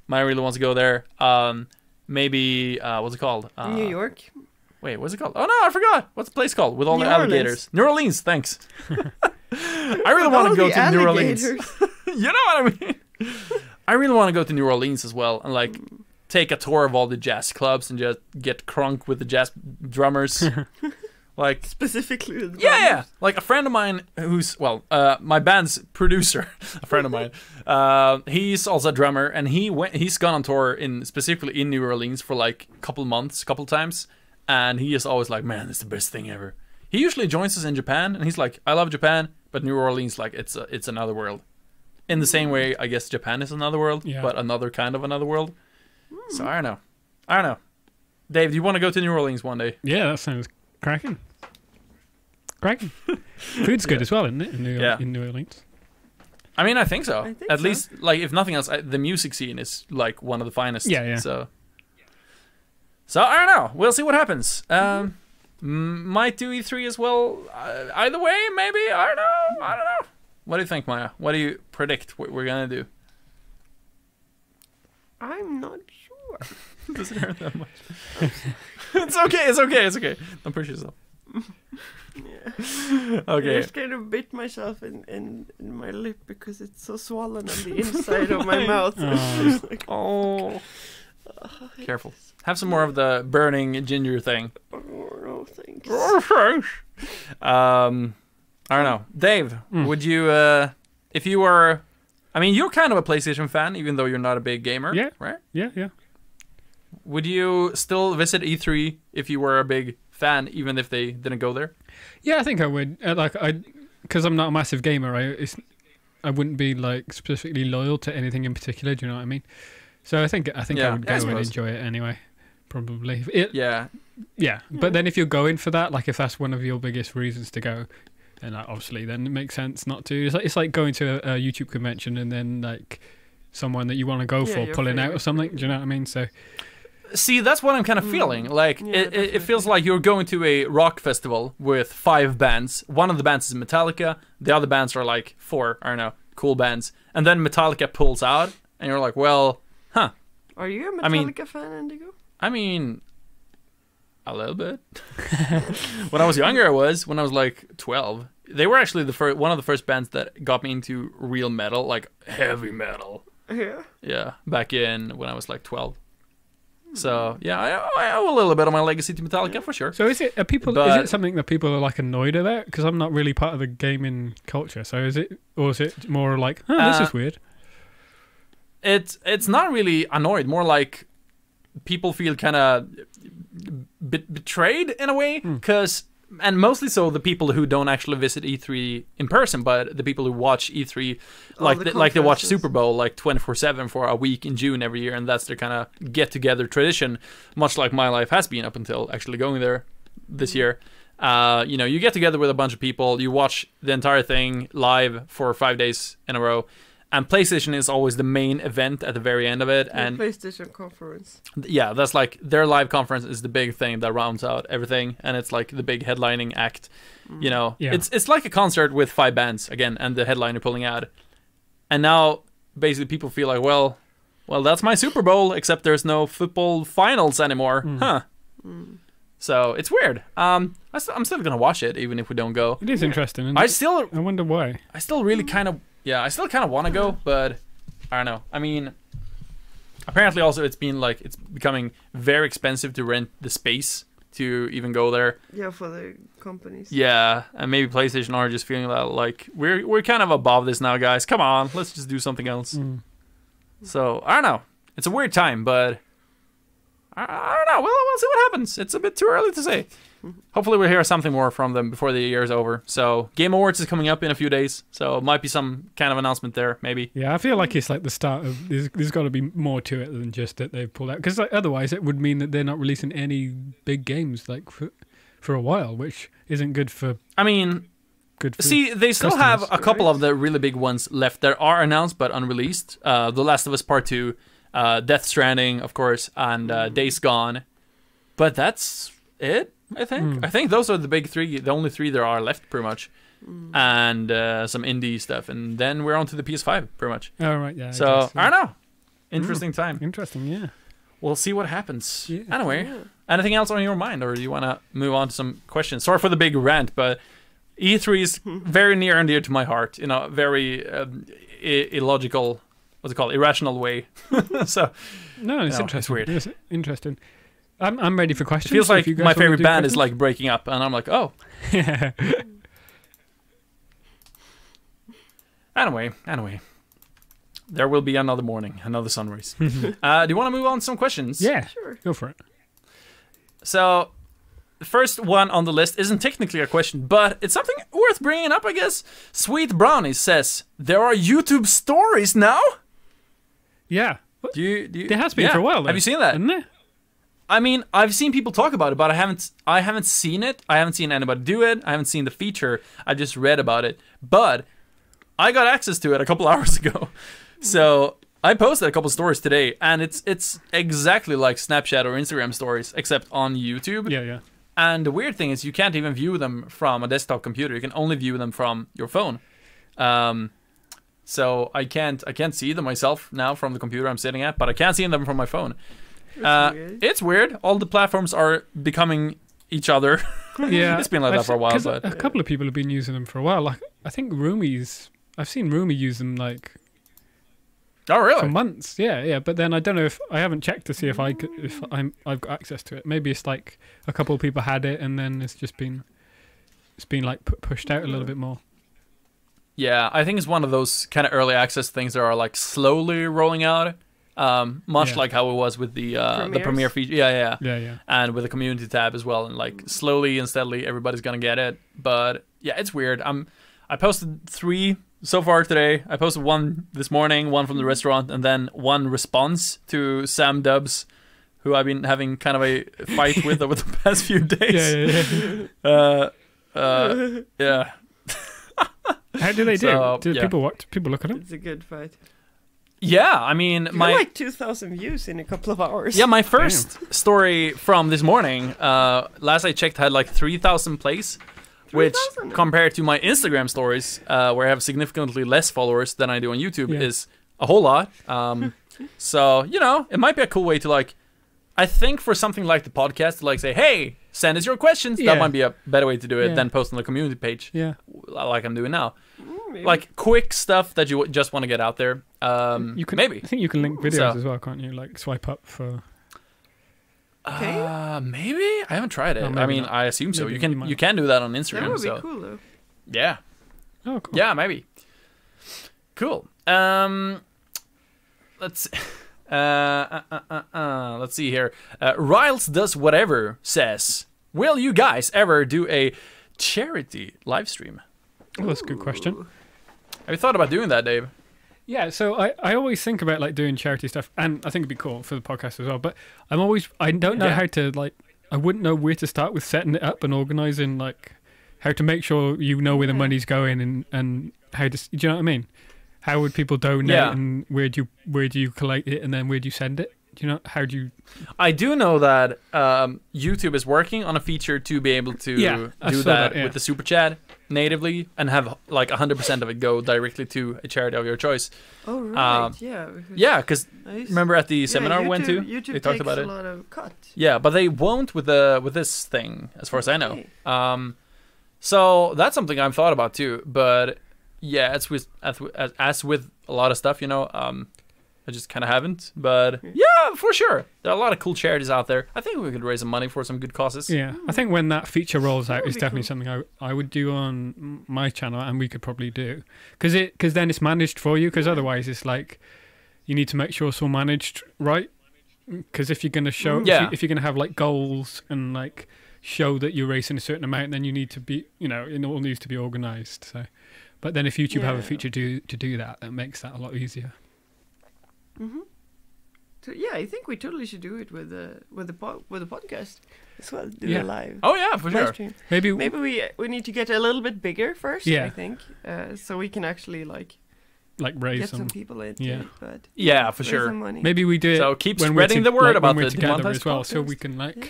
Maya really wants to go there. Maybe what's it called? New York. Wait, what's it called? Oh no, I forgot. What's the place called with all the alligators? New Orleans, thanks. I really want to go to New Orleans. You know what I mean? I really want to go to New Orleans as well and like take a tour of all the jazz clubs and just get crunk with the jazz drummers. Like Specifically the yeah. Like a friend of mine who's my band's producer, a friend of mine. He's also a drummer, and he's gone on tour specifically in New Orleans for like a couple times, and he is always like, man, it's the best thing ever. He usually joins us in Japan, and he's like, I love Japan, but New Orleans, like it's another world. In the same way, I guess Japan is another world, but another kind of another world. So I don't know. Dave, do you want to go to New Orleans one day? Yeah, that sounds cracking. Food's good as well, isn't it? In New Orleans. I mean, I think so. At least, like, if nothing else, the music scene is like one of the finest. Yeah. So I don't know. We'll see what happens. Might do E3 as well. Either way, maybe. I don't know. What do you think, Maya? What do you predict what we're gonna do? I'm not sure. Doesn't hurt that much. It's okay. Don't push yourself. Yeah. Okay. I just kind of bit myself in my lip because it's so swollen on the inside of my mouth. Oh. Careful. Have some more of the burning ginger thing. Oh, no, thanks. I don't know. Dave, would you, if you were, I mean, you're kind of a PlayStation fan, even though you're not a big gamer, right? Yeah. Would you still visit E3 if you were a big fan, even if they didn't go there? Yeah, I think I would. Because I'm not a massive gamer, I wouldn't be like specifically loyal to anything in particular. Do you know what I mean? So I think I would go and enjoy it anyway. Probably. Yeah. But then if you're going for that, like if that's one of your biggest reasons to go, then obviously then it makes sense not to. It's like going to a YouTube convention and then like someone that you want to go for pulling out or something. Do you know what I mean? So. See, that's what I'm kind of feeling. Like, it feels like you're going to a rock festival with 5 bands. One of the bands is Metallica. The other bands are like 4, I don't know, cool bands. And then Metallica pulls out, and you're like, well, huh. Are you a Metallica fan, Indigo? I mean, a little bit. When I was younger, I was. When I was like 12. They were actually one of the first bands that got me into real metal, like heavy metal. Yeah. Yeah, back in when I was like 12. So yeah, I owe a little bit of my legacy to Metallica for sure. So is it something that people are like annoyed about? Because I'm not really part of the gaming culture. So is it more like, this is weird? It's not really annoyed. More like people feel kind of betrayed in a way, because. And mostly so the people who don't actually visit E3 in person, but the people who watch E3 like they watch Super Bowl like 24/7 for a week in June every year, and that's their kind of get-together tradition, much like my life has been up until actually going there this year. You get together with a bunch of people, you watch the entire thing live for 5 days in a row, and PlayStation is always the main event at the very end of it. And PlayStation conference. Yeah, that's like their live conference is the big thing that rounds out everything, and it's like the big headlining act. It's like a concert with 5 bands again, and the headliner pulling out. And now basically people feel like, well, that's my Super Bowl, except there's no football finals anymore, So it's weird. I'm still gonna watch it even if we don't go. It is interesting. I wonder why. I still really kind of. Yeah, I still kind of want to go, but I don't know. I mean, apparently also it's becoming very expensive to rent the space to even go there. Yeah, for the companies. Yeah, and maybe PlayStation are just feeling that like we're kind of above this now, guys. Come on, let's just do something else. So I don't know. It's a weird time, but I don't know. We'll see what happens. It's a bit too early to say. Hopefully we'll hear something more from them before the year is over. So Game Awards is coming up in a few days, so it might be some kind of announcement there, maybe. Yeah, I feel like it's like the start of... There's got to be more to it than just that they've pulled out. Because otherwise it would mean that they're not releasing any big games like for a while, which isn't good for... I mean... See, they still have a couple of the really big ones left that are announced but unreleased. The Last of Us Part 2, Death Stranding, of course, and Days Gone. But that's it. I think those are the big 3, the only 3 there are left, pretty much, and some indie stuff, and then we're on to the PS5, pretty much. Oh right, yeah. So I don't know. Interesting time. Interesting, yeah. We'll see what happens. Yeah. Anyway, anything else on your mind, or do you want to move on to some questions? Sorry for the big rant, but E3 is very near and dear to my heart. Very illogical. what's it called, irrational way. So No, it's No, interesting. it's weird. It's interesting. I'm ready for it questions. feels so like if you guys my wanna favorite do band is questions. like breaking up, and I'm like, oh. Yeah. Anyway, there will be another morning, another sunrise. Do you want to move on to some questions? Yeah, Sure. go for it. So, the first one on the list isn't technically a question, but it's something worth bringing up, I guess. Sweet Brownie says, there are YouTube stories now? Yeah. Do you There has been for a while, though. Have you seen that? Isn't there? I mean, I've seen people talk about it, but I haven't seen it. I haven't seen anybody do it. I haven't seen the feature. I just read about it. But I got access to it a couple hours ago. So I posted a couple stories today, and it's exactly like Snapchat or Instagram stories, except on YouTube. Yeah. And the weird thing is you can't even view them from a desktop computer. You can only view them from your phone. So I can't see them myself now from the computer I'm sitting at, but I can see them from my phone. Weird. It's weird. All the platforms are becoming each other. Yeah. It's been like that for a while, 'cause but a couple of people have been using them for a while. Like I think I've seen Rumi use them like oh for really? months. Yeah. But then I don't know if I haven't checked to see if I've got access to it. Maybe it's like a couple of people had it and then it's been like pushed out a little bit more. Yeah, I think it's one of those kind of early access things that are like slowly rolling out. Much Yeah. like how it was with the Premieres? premiere feature. Yeah. Yeah. And with the community tab as well, and like slowly and steadily everybody's gonna get it. But yeah, it's weird. I posted 3 so far today. I posted 1 this morning, 1 from the restaurant, and then 1 response to Sam Dubs, who I've been having kind of a fight with over the past few days. Yeah. Yeah. How do they do? So, Do yeah. people look at them? It's a good fight. Yeah, I mean, You my got like 2,000 views in a couple of hours. yeah, my first story from this morning, last I checked, had like 3,000 plays, which 3,000? compared to my Instagram stories, where I have significantly less followers than I do on YouTube, Yeah. is a whole lot. So you know, it might be a cool way to like. I think for something like the podcast, to like say, hey, send us your questions. Yeah. That might be a better way to do it Yeah. than post on the community page, Yeah. like I'm doing now. Maybe. Like quick stuff that you just want to get out there. You can Maybe. I think you can link videos So- as well, can't you? Like swipe up for. Okay. Maybe I haven't tried it. Oh, maybe I mean, not. I assume so. Maybe You can you might. you can do that on Instagram. That would be so cool though. yeah, Oh, cool. yeah, maybe. Cool. Let's let's see here. Riles does whatever says, will you guys ever do a charity live stream? Oh, that's a good question. Ooh. Have you thought about doing that, Dave? Yeah, so I always think about like doing charity stuff, and I think it'd be cool for the podcast as well. But I don't know Yeah. how to like. I wouldn't know where to start with setting it up and organizing like how to make sure you know where the Yeah. money's going and how to. Do you know what I mean? How would people donate Yeah. and where do you collect it and then where do you send it? Do you know how do you? I do know that YouTube is working on a feature to be able to Yeah, I do saw that, that, yeah. with the super chat natively and have like 100% of it go directly to a charity of your choice. Oh right, Um, yeah. because Yeah, because I used- remember at the yeah, seminar we went to, YouTube they talked takes about a it. lot of cut. Yeah, but they won't with this thing, as far as I know. Okay. So that's something I've thought about too. But yeah, as with a lot of stuff, you know, I just kind of haven't. But yeah, for sure, there are a lot of cool charities out there. I think we could raise some money for some good causes. Yeah, I think when that feature rolls out, would it's be definitely cool. something I would do on my channel, and we could probably do because then it's managed for you. Because otherwise, it's like you need to make sure it's all managed right. Because if you're going to show, Yeah. if you're going to have like goals and like show that you're raising a certain amount, then you need to be, you know, it all needs to be organized. So, but then if YouTube have a Yeah. feature to do that, that makes that a lot easier. Mm-hmm. So yeah, I think we totally should do it with the podcast as well. Do Yeah. a live. Oh yeah, for live sure. stream. Maybe Maybe we need to get a little bit bigger first. Yeah. I think so we can actually like like raise get some. some people into yeah. it. But Yeah, for raise sure. some money. Maybe we do it So keep when we're spreading the word like, about when we're the together Demonetized as well, so podcast. we can like, Yeah.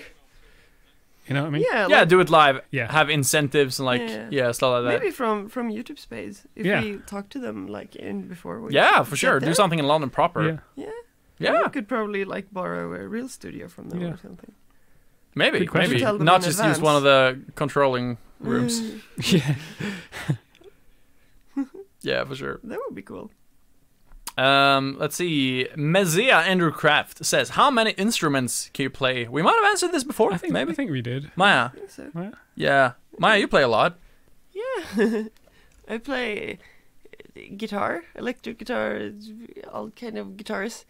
you know what I mean? Yeah, Yeah, like, do it live. Yeah. Have incentives and like Yeah. stuff like that. maybe from YouTube space if Yeah. we talk to them like in before we Yeah, for get sure. Do there. something in London proper. Yeah. Yeah. Yeah, We could probably like borrow a real studio from them Yeah. or something. maybe, Good question. maybe. Tell them Not in just advance. use one of the controlling rooms. Yeah. Yeah, for sure. That would be cool. Let's see. Mezia Andrew Craft says, how many instruments can you play? We might have answered this before. I think we did. Maya. I think so. Yeah. Yeah. Maya, you play a lot. Yeah. I play guitar, electric guitar, all kind of guitars.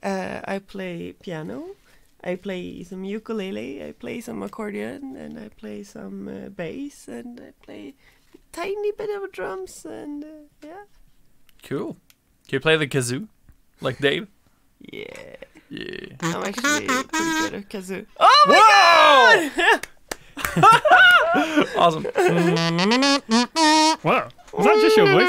I play piano. I play some ukulele. I play some accordion, and I play some bass, and I play a tiny bit of drums, and yeah. Cool. Can you play the kazoo? Like Dave? Yeah. Yeah. I'm actually pretty good at kazoo. Oh my god! Awesome. Wow. Was that just your voice?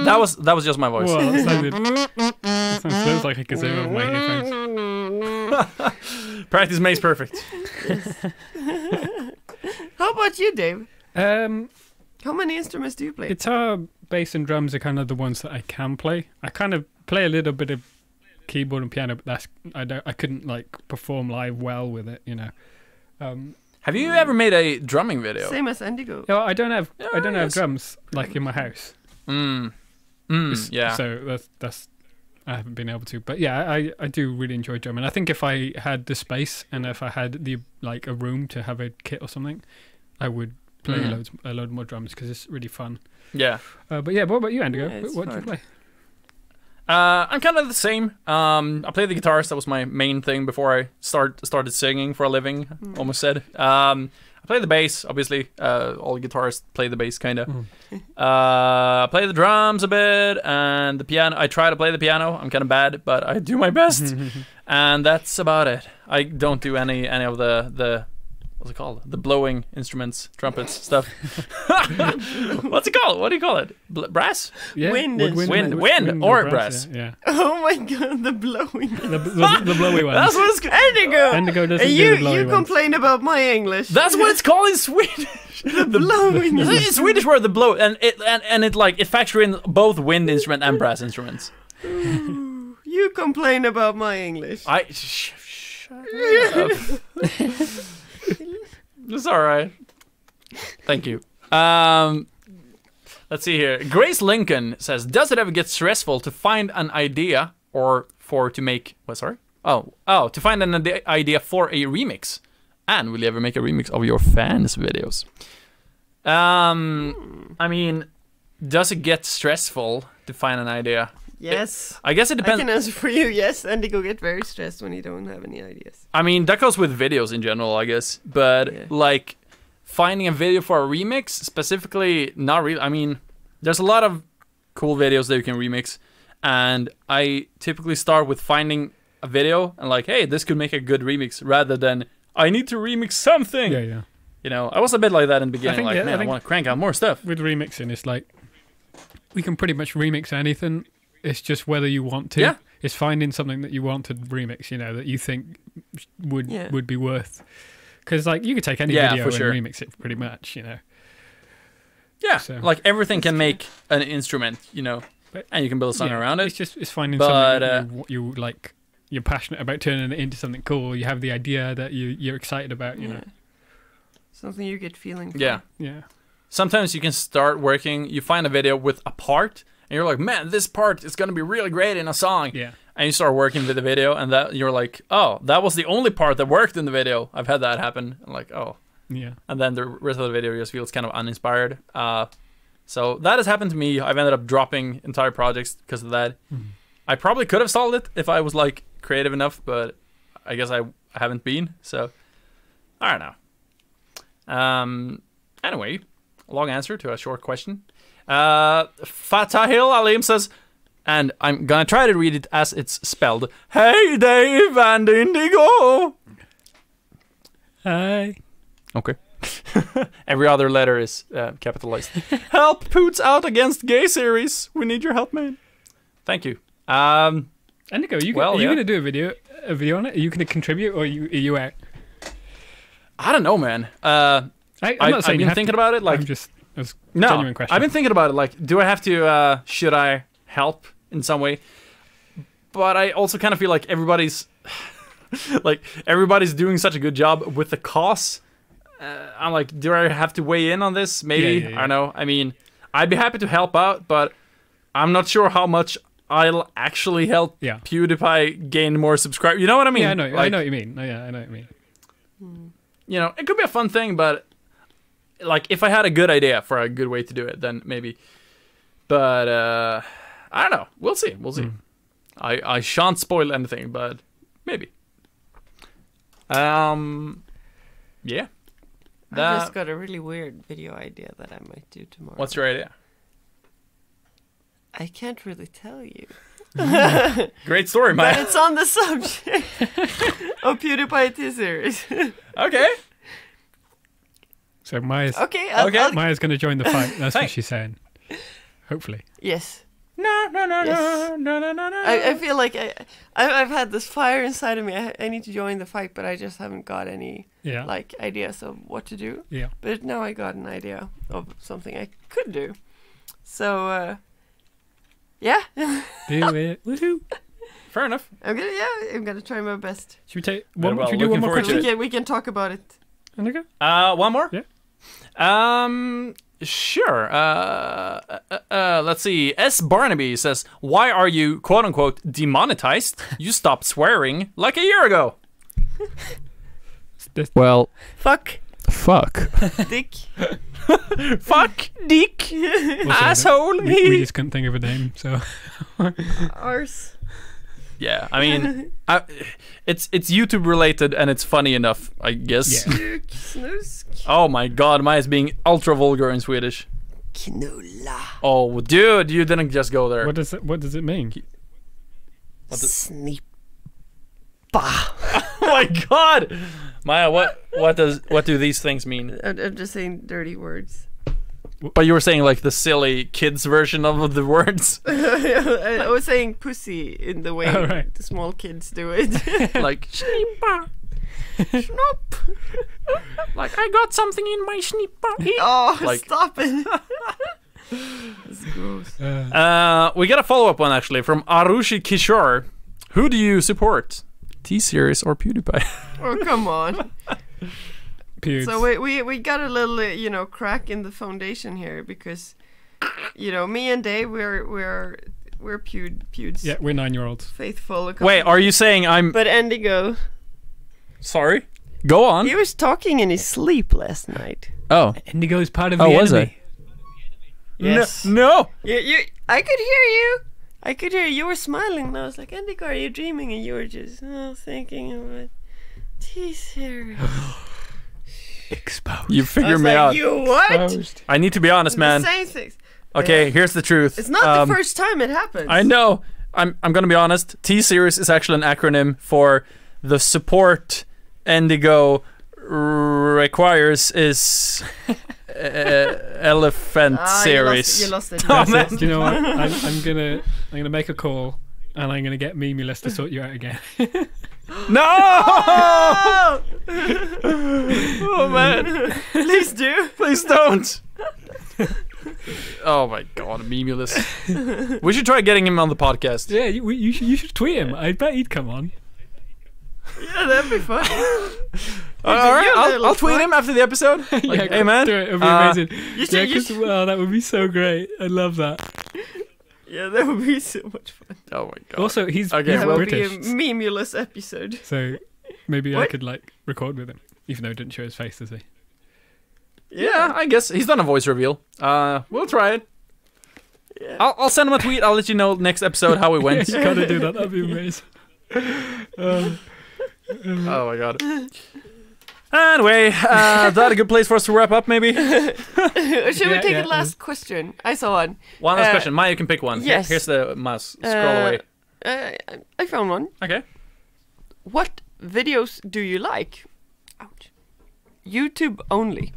That was just my voice. Wow, that sounds like a kazoo of my earphones. Practice makes perfect. How about you, Dave? How many instruments do you play? Guitar, bass, and drums are kind of the ones that I can play. I kind of play a little bit of keyboard and piano, but I couldn't like perform live well with it, you know. Have you ever made a drumming video? Same as Indigo. No, I don't have drums like in my house. Yeah. So that's I haven't been able to, but yeah, I do really enjoy drumming. I think if I had the space and if I had the like a room to have a kit or something, I would play a load more drums because it's really fun. Yeah. But yeah, what about you, Indigo? Yeah, What do you play? I'm kind of the same. I play the guitars. That was my main thing before I started singing for a living. Almost said. I play the bass, obviously. All guitarists play the bass, kind of. I play the drums a bit, and the piano. I try to play the piano. I'm kind of bad, but I do my best. And that's about it. I don't do any of the what's it called? The blowing instruments, trumpets, stuff. What's it called? What do you call it? Brass? Yeah, Wind or brass. Yeah. Oh my god, the blowing. The blowy ones. That's what it's called. Indigo! Indigo doesn't And do the blowy you ones. complain about my English. That's what it's called in Swedish. the blowing. It's a Swedish word, the blow, and it like it factors in both wind instrument and brass instruments. You complain about my English. Shut up. It's all right. Thank you. Let's see here. Grace Lincoln says, "Does it ever get stressful to find an idea to make? What? Sorry. To find an idea for a remix? And will you ever make a remix of your fans' videos? I mean, does it get stressful to find an idea? Yes. I guess it depends. I can answer for you, yes. Indigo get very stressed when you don't have any ideas. I mean, that goes with videos in general, I guess. But, like, finding a video for a remix, specifically, not really. I mean, there's a lot of cool videos that you can remix. And I typically start with finding a video and like, hey, this could make a good remix, rather than, I need to remix something. Yeah. You know, I was a bit like that in the beginning. I want to crank out more stuff. With remixing, it's like, we can pretty much remix anything. It's just whether you want to. Yeah. It's finding something that you want to remix, you know, that you think would be worth. Because, like, you could take any video and remix it pretty much, you know. Yeah, so, like everything can make an instrument, you know, and you can build a song around it. It's finding something that you like, you're passionate about, turning it into something cool. You have the idea that you're excited about, you know. Something you get feeling for. Yeah. Sometimes you can start working, you find a video with a part, and you're like, man, this part is going to be really great in a song. Yeah. And you start working with the video, and that you're like, oh, that was the only part that worked in the video. I've had that happen. I'm like, oh. Yeah. And then the rest of the video just feels kind of uninspired. So that has happened to me. I've ended up dropping entire projects because of that. I probably could have solved it if I was like creative enough, but I guess I haven't been. So I don't know. Anyway, a long answer to a short question. Fatahil Alim says, and I'm gonna try to read it as it's spelled. Hey Dave and Indigo. Hi. Okay. Every other letter is capitalized. Help Poots out against gay series. We need your help, man. Thank you. Indigo, are you gonna do a video on it? Are you gonna contribute, or are you out? I don't know, man. I've been thinking about it. Like, genuine question. I've been thinking about it. Like, do I have to? Should I help in some way? But I also kind of feel like everybody's doing such a good job with the cause. I'm like, do I have to weigh in on this? Maybe. Yeah. I don't know. I mean, I'd be happy to help out, but I'm not sure how much I'll actually help PewDiePie gain more subscribers. You know what I mean? Yeah, I know what you mean. Yeah, I know what you mean. You know, it could be a fun thing, but like if I had a good idea for a good way to do it, then maybe. But I don't know. We'll see. I shan't spoil anything, but maybe. Yeah. I just got a really weird video idea that I might do tomorrow. What's your idea? I can't really tell you. Great story, Maya. But it's on the subject of PewDiePie T-Series. Okay. So Maya's Maya's going to join the fight. That's what she's saying. Hopefully. Yes. No. I feel like I've had this fire inside of me. I need to join the fight, but I just haven't got any like ideas of what to do. Yeah. But now I got an idea of something I could do. So yeah. Do it. Woohoo. Fair enough. I'm gonna try my best. Should we take Well, one? Should we do one more looking forward question? to We can talk about it. Okay. One more? Yeah. Sure. Let's see. S. Barnaby says, "Why are you quote unquote demonetized? You stopped swearing like a year ago." Well, Fuck. Dick. Fuck, dick, asshole. We just couldn't think of a name, so. Arse. Yeah, I mean, it's YouTube related and it's funny enough, I guess. Yeah. Snusk. Oh my god, Maya's being ultra vulgar in Swedish. Knulla. Oh, dude, you didn't just go there. What does it mean? Snippa. Oh my god, Maya, what do these things mean? I'm just saying dirty words. But you were saying like the silly kids version of the words. I was saying pussy in the way the small kids do it. Like snippa, snop. Like I got something in my snippa. Oh, like, stop it. That's gross. We got a follow-up one actually from Arushi Kishore. Who do you support, T-Series or PewDiePie? Oh, come on. Pewds. So we got a little crack in the foundation here because me and Dave we're Pewds. Yeah, we're 9-year-olds. Faithful. Wait, are you saying I'm? But Indigo. Sorry. Go on. He was talking in his sleep last night. Oh. Indigo's part of the was enemy. Yes. No. I could hear you. I could hear you were smiling, and I was like, Indigo, are you dreaming? And you were just thinking about T-Series. Exposed. You figured me out. You what? Exposed. I need to be honest, man. The same things. Okay, here's the truth. It's not the first time it happens. I know. I'm gonna be honest. T-Series is actually an acronym for the support Indigo requires is elephant series. You lost it. Oh, man. Do you know what? I'm gonna make a call, and I'm gonna get Memeless to sort you out again. No! Oh! Oh man! Please do. Please don't. Oh my god, Memeless. We should try getting him on the podcast. Yeah, you should tweet him. I bet he'd come on. Yeah, that'd be fun. All right, I'll tweet him after the episode. Like, hey man, do it. It'd be amazing. Wow, that would be so great. I love that. Yeah, that would be so much fun. Oh my god. Also, he's Okay, That would British, be a memulous episode. so maybe I What? could record with him, even though he didn't show his face, does he? Yeah, I guess he's done a voice reveal. We'll try it. Yeah. I'll send him a tweet. I'll let you know next episode how it went. You gotta do that. That'd be amazing. Oh my god. Anyway, that a good place for us to wrap up, maybe? Should we take yeah, a last question? I saw one. One last question. Maya, you can pick one. yes. Here's the mouse. Scroll away. I found one. Okay. What videos do you like? Ouch. YouTube only.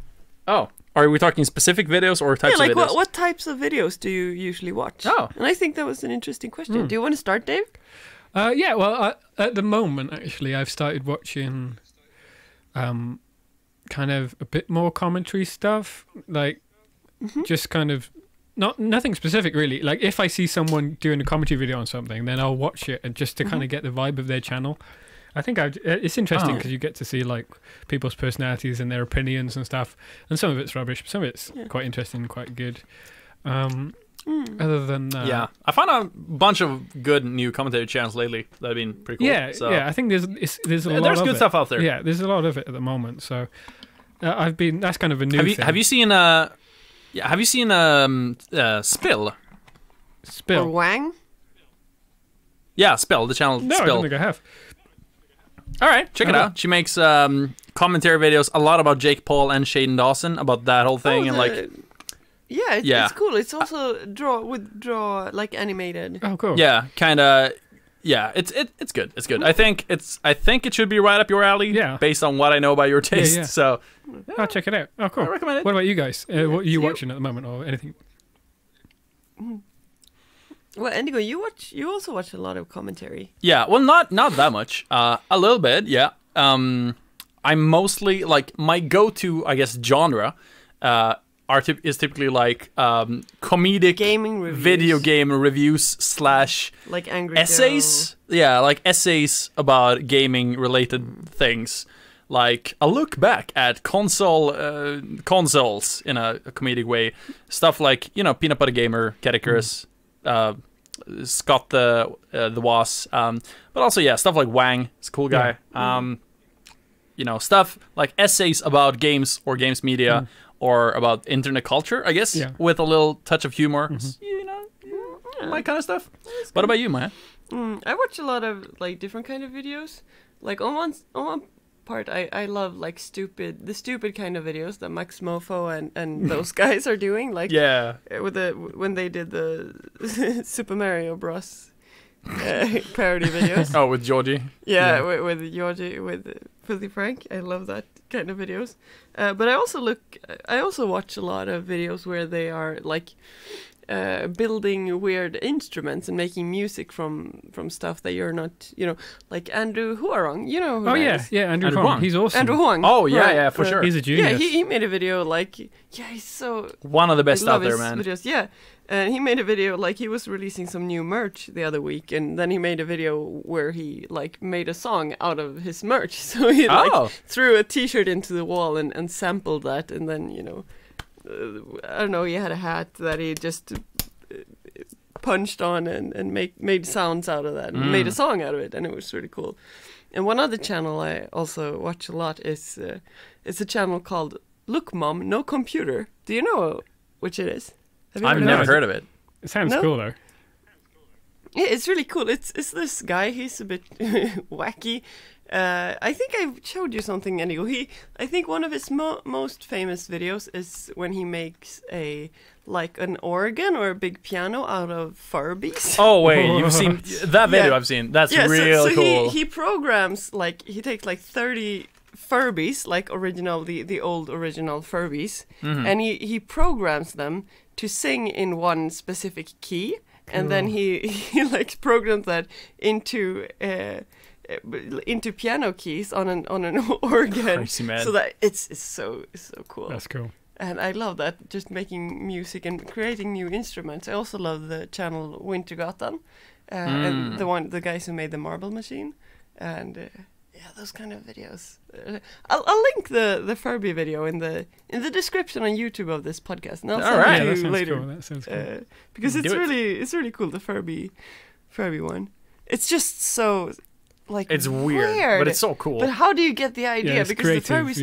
Oh, are we talking specific videos or types Yeah, like of videos? what types of videos do you usually watch? Oh. And I think that was an interesting question. Do you want to start, Dave? Yeah, well, at the moment, actually, I've started watching kind of a bit more commentary stuff, like just kind of nothing specific really. Like if I see someone doing a commentary video on something, then I'll watch it and just to kind of get the vibe of their channel. I think it's interesting because you get to see like people's personalities and their opinions and stuff, and some of it's rubbish, but some of it's quite interesting and quite good. Other than Yeah, I found a bunch of good new commentary channels lately that have been pretty cool. yeah, I think there's a lot there's of good it. stuff out there. Yeah, there's a lot of it at the moment. So that's kind of a new thing. Have you seen Spill? Or Spill? Wang? Yeah, Spill, the channel No, I Spill. don't think I have. All right, check it Okay. out. She makes commentary videos a lot about Jake Paul and Shaden Dawson, about that whole thing, and like it's cool. It's also draw like animated. Oh, cool. yeah, kind of. Yeah, it's good. It's good. I think it should be right up your alley. Yeah. Based on what I know about your taste. yeah. So I'll check it out. Oh, cool. I recommend it. What about you guys? What are you watching at the moment, or anything? Well, Indigo, you also watch a lot of commentary. yeah, well, not that much. A little bit. Yeah. I'm mostly like my go-to, I guess, genre. Is typically like comedic Gaming reviews. video game reviews / Like Angry essays. Yeah, like essays about gaming related things. Like a look back at consoles in a comedic way. Stuff like, Peanut Butter Gamer, Catechirus, Scott the Was, but also stuff like Wang, is a cool guy. Stuff like essays about games or games media or about internet culture, I guess, with a little touch of humor. My kind of stuff. What about you, Maya? I watch a lot of like different kind of videos. Like on one part, I love like the stupid kind of videos that Max Mofo and those guys are doing. Like when they did the Super Mario Bros. Parody videos. Oh, with Georgie. Yeah, with Georgie, with Filthy Frank. I love that kind of videos. But I also watch a lot of videos where they are like building weird instruments and making music from stuff that you're not, like Andrew Huarong. You know who that is? Andrew Huang. He's awesome. Andrew Huang. Oh, yeah, right. yeah, for sure. He's a genius. Yeah, he made a video like, he's so... One of the best I love out there, his man. Videos. Yeah, and he made a video like he was releasing some new merch the other week, and then he made a video where he like made a song out of his merch. So he like threw a T-shirt into the wall and sampled that, and then I don't know, he had a hat that he just punched on and made sounds out of that and made a song out of it, and it was really cool. And one other channel I also watch a lot is it's a channel called Look Mom No Computer. Do you know which it is? I've never heard of it. It sounds cool though. Yeah, it's really cool. It's this guy. He's a bit wacky. I think I showed you something, anyway. I think one of his most famous videos is when he makes an organ or a big piano out of Furbies. Oh wait, you've seen that video? Yeah. I've seen. That's Yeah, real so cool. He programs he takes 30 Furbies, like the old original Furbies, and he programs them to sing in one specific key, and then he programs that into piano keys on an organ. Crazy, man. So that it's so cool. That's cool. And I love that, just making music and creating new instruments. I also love the channel Wintergatan, and the guys who made the Marble Machine, and those kind of videos. I'll link the Furby video in the description on YouTube of this podcast, and I'll send it to you later. Cool. That sounds cool. Because it's really cool, the Furby one. It's just so it's weird, but it's so cool. But how do you get the idea? Yeah, it's because creative, the Furby's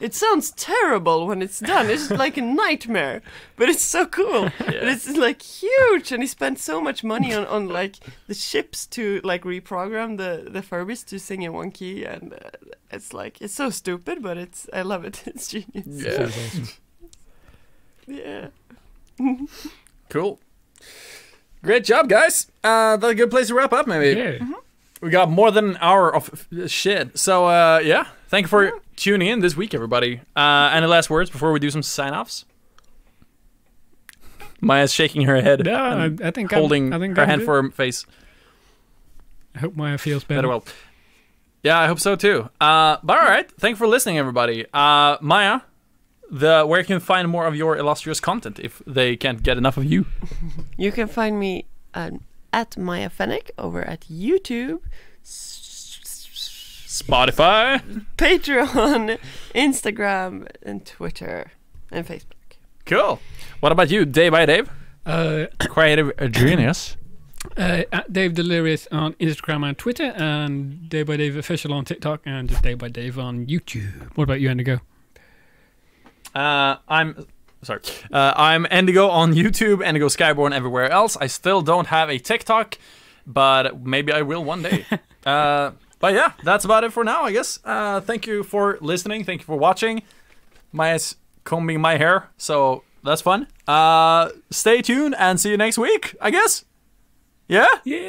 it sounds terrible when it's done. It's like a nightmare, but it's so cool. And it's like huge, and he spent so much money on like the ships to like reprogram the Furbies to sing in one key, and it's so stupid, but I love it. It's genius. Yeah. Awesome. Yeah. Cool. Great job, guys. That's a good place to wrap up, maybe. Yeah. We got more than an hour of shit. So, thank you for tuning in this week, everybody. Any last words before we do some sign-offs? Maya's shaking her head. No, I think holding her hand good. for her face. I hope Maya feels better. Better well. Yeah, I hope so too. But all right, thank you for listening, everybody. Maya, where can you find more of your illustrious content if they can't get enough of you? You can find me at Maya Fennick over at YouTube, Spotify, Patreon, Instagram, and Twitter, and Facebook. Cool. What about you, Day by Dave? Creative genius. At Dave Delirious on Instagram and Twitter, and Day by Dave Official on TikTok, and just Day by Dave on YouTube. What about you, Indigo? I'm Endigo on YouTube, Endigo Skyborn everywhere else. I still don't have a TikTok, but maybe I will one day. But yeah, that's about it for now, I guess. Thank you for listening. Thank you for watching. Maya's combing my hair, so that's fun. Stay tuned and see you next week, I guess. Yeah? Yeah.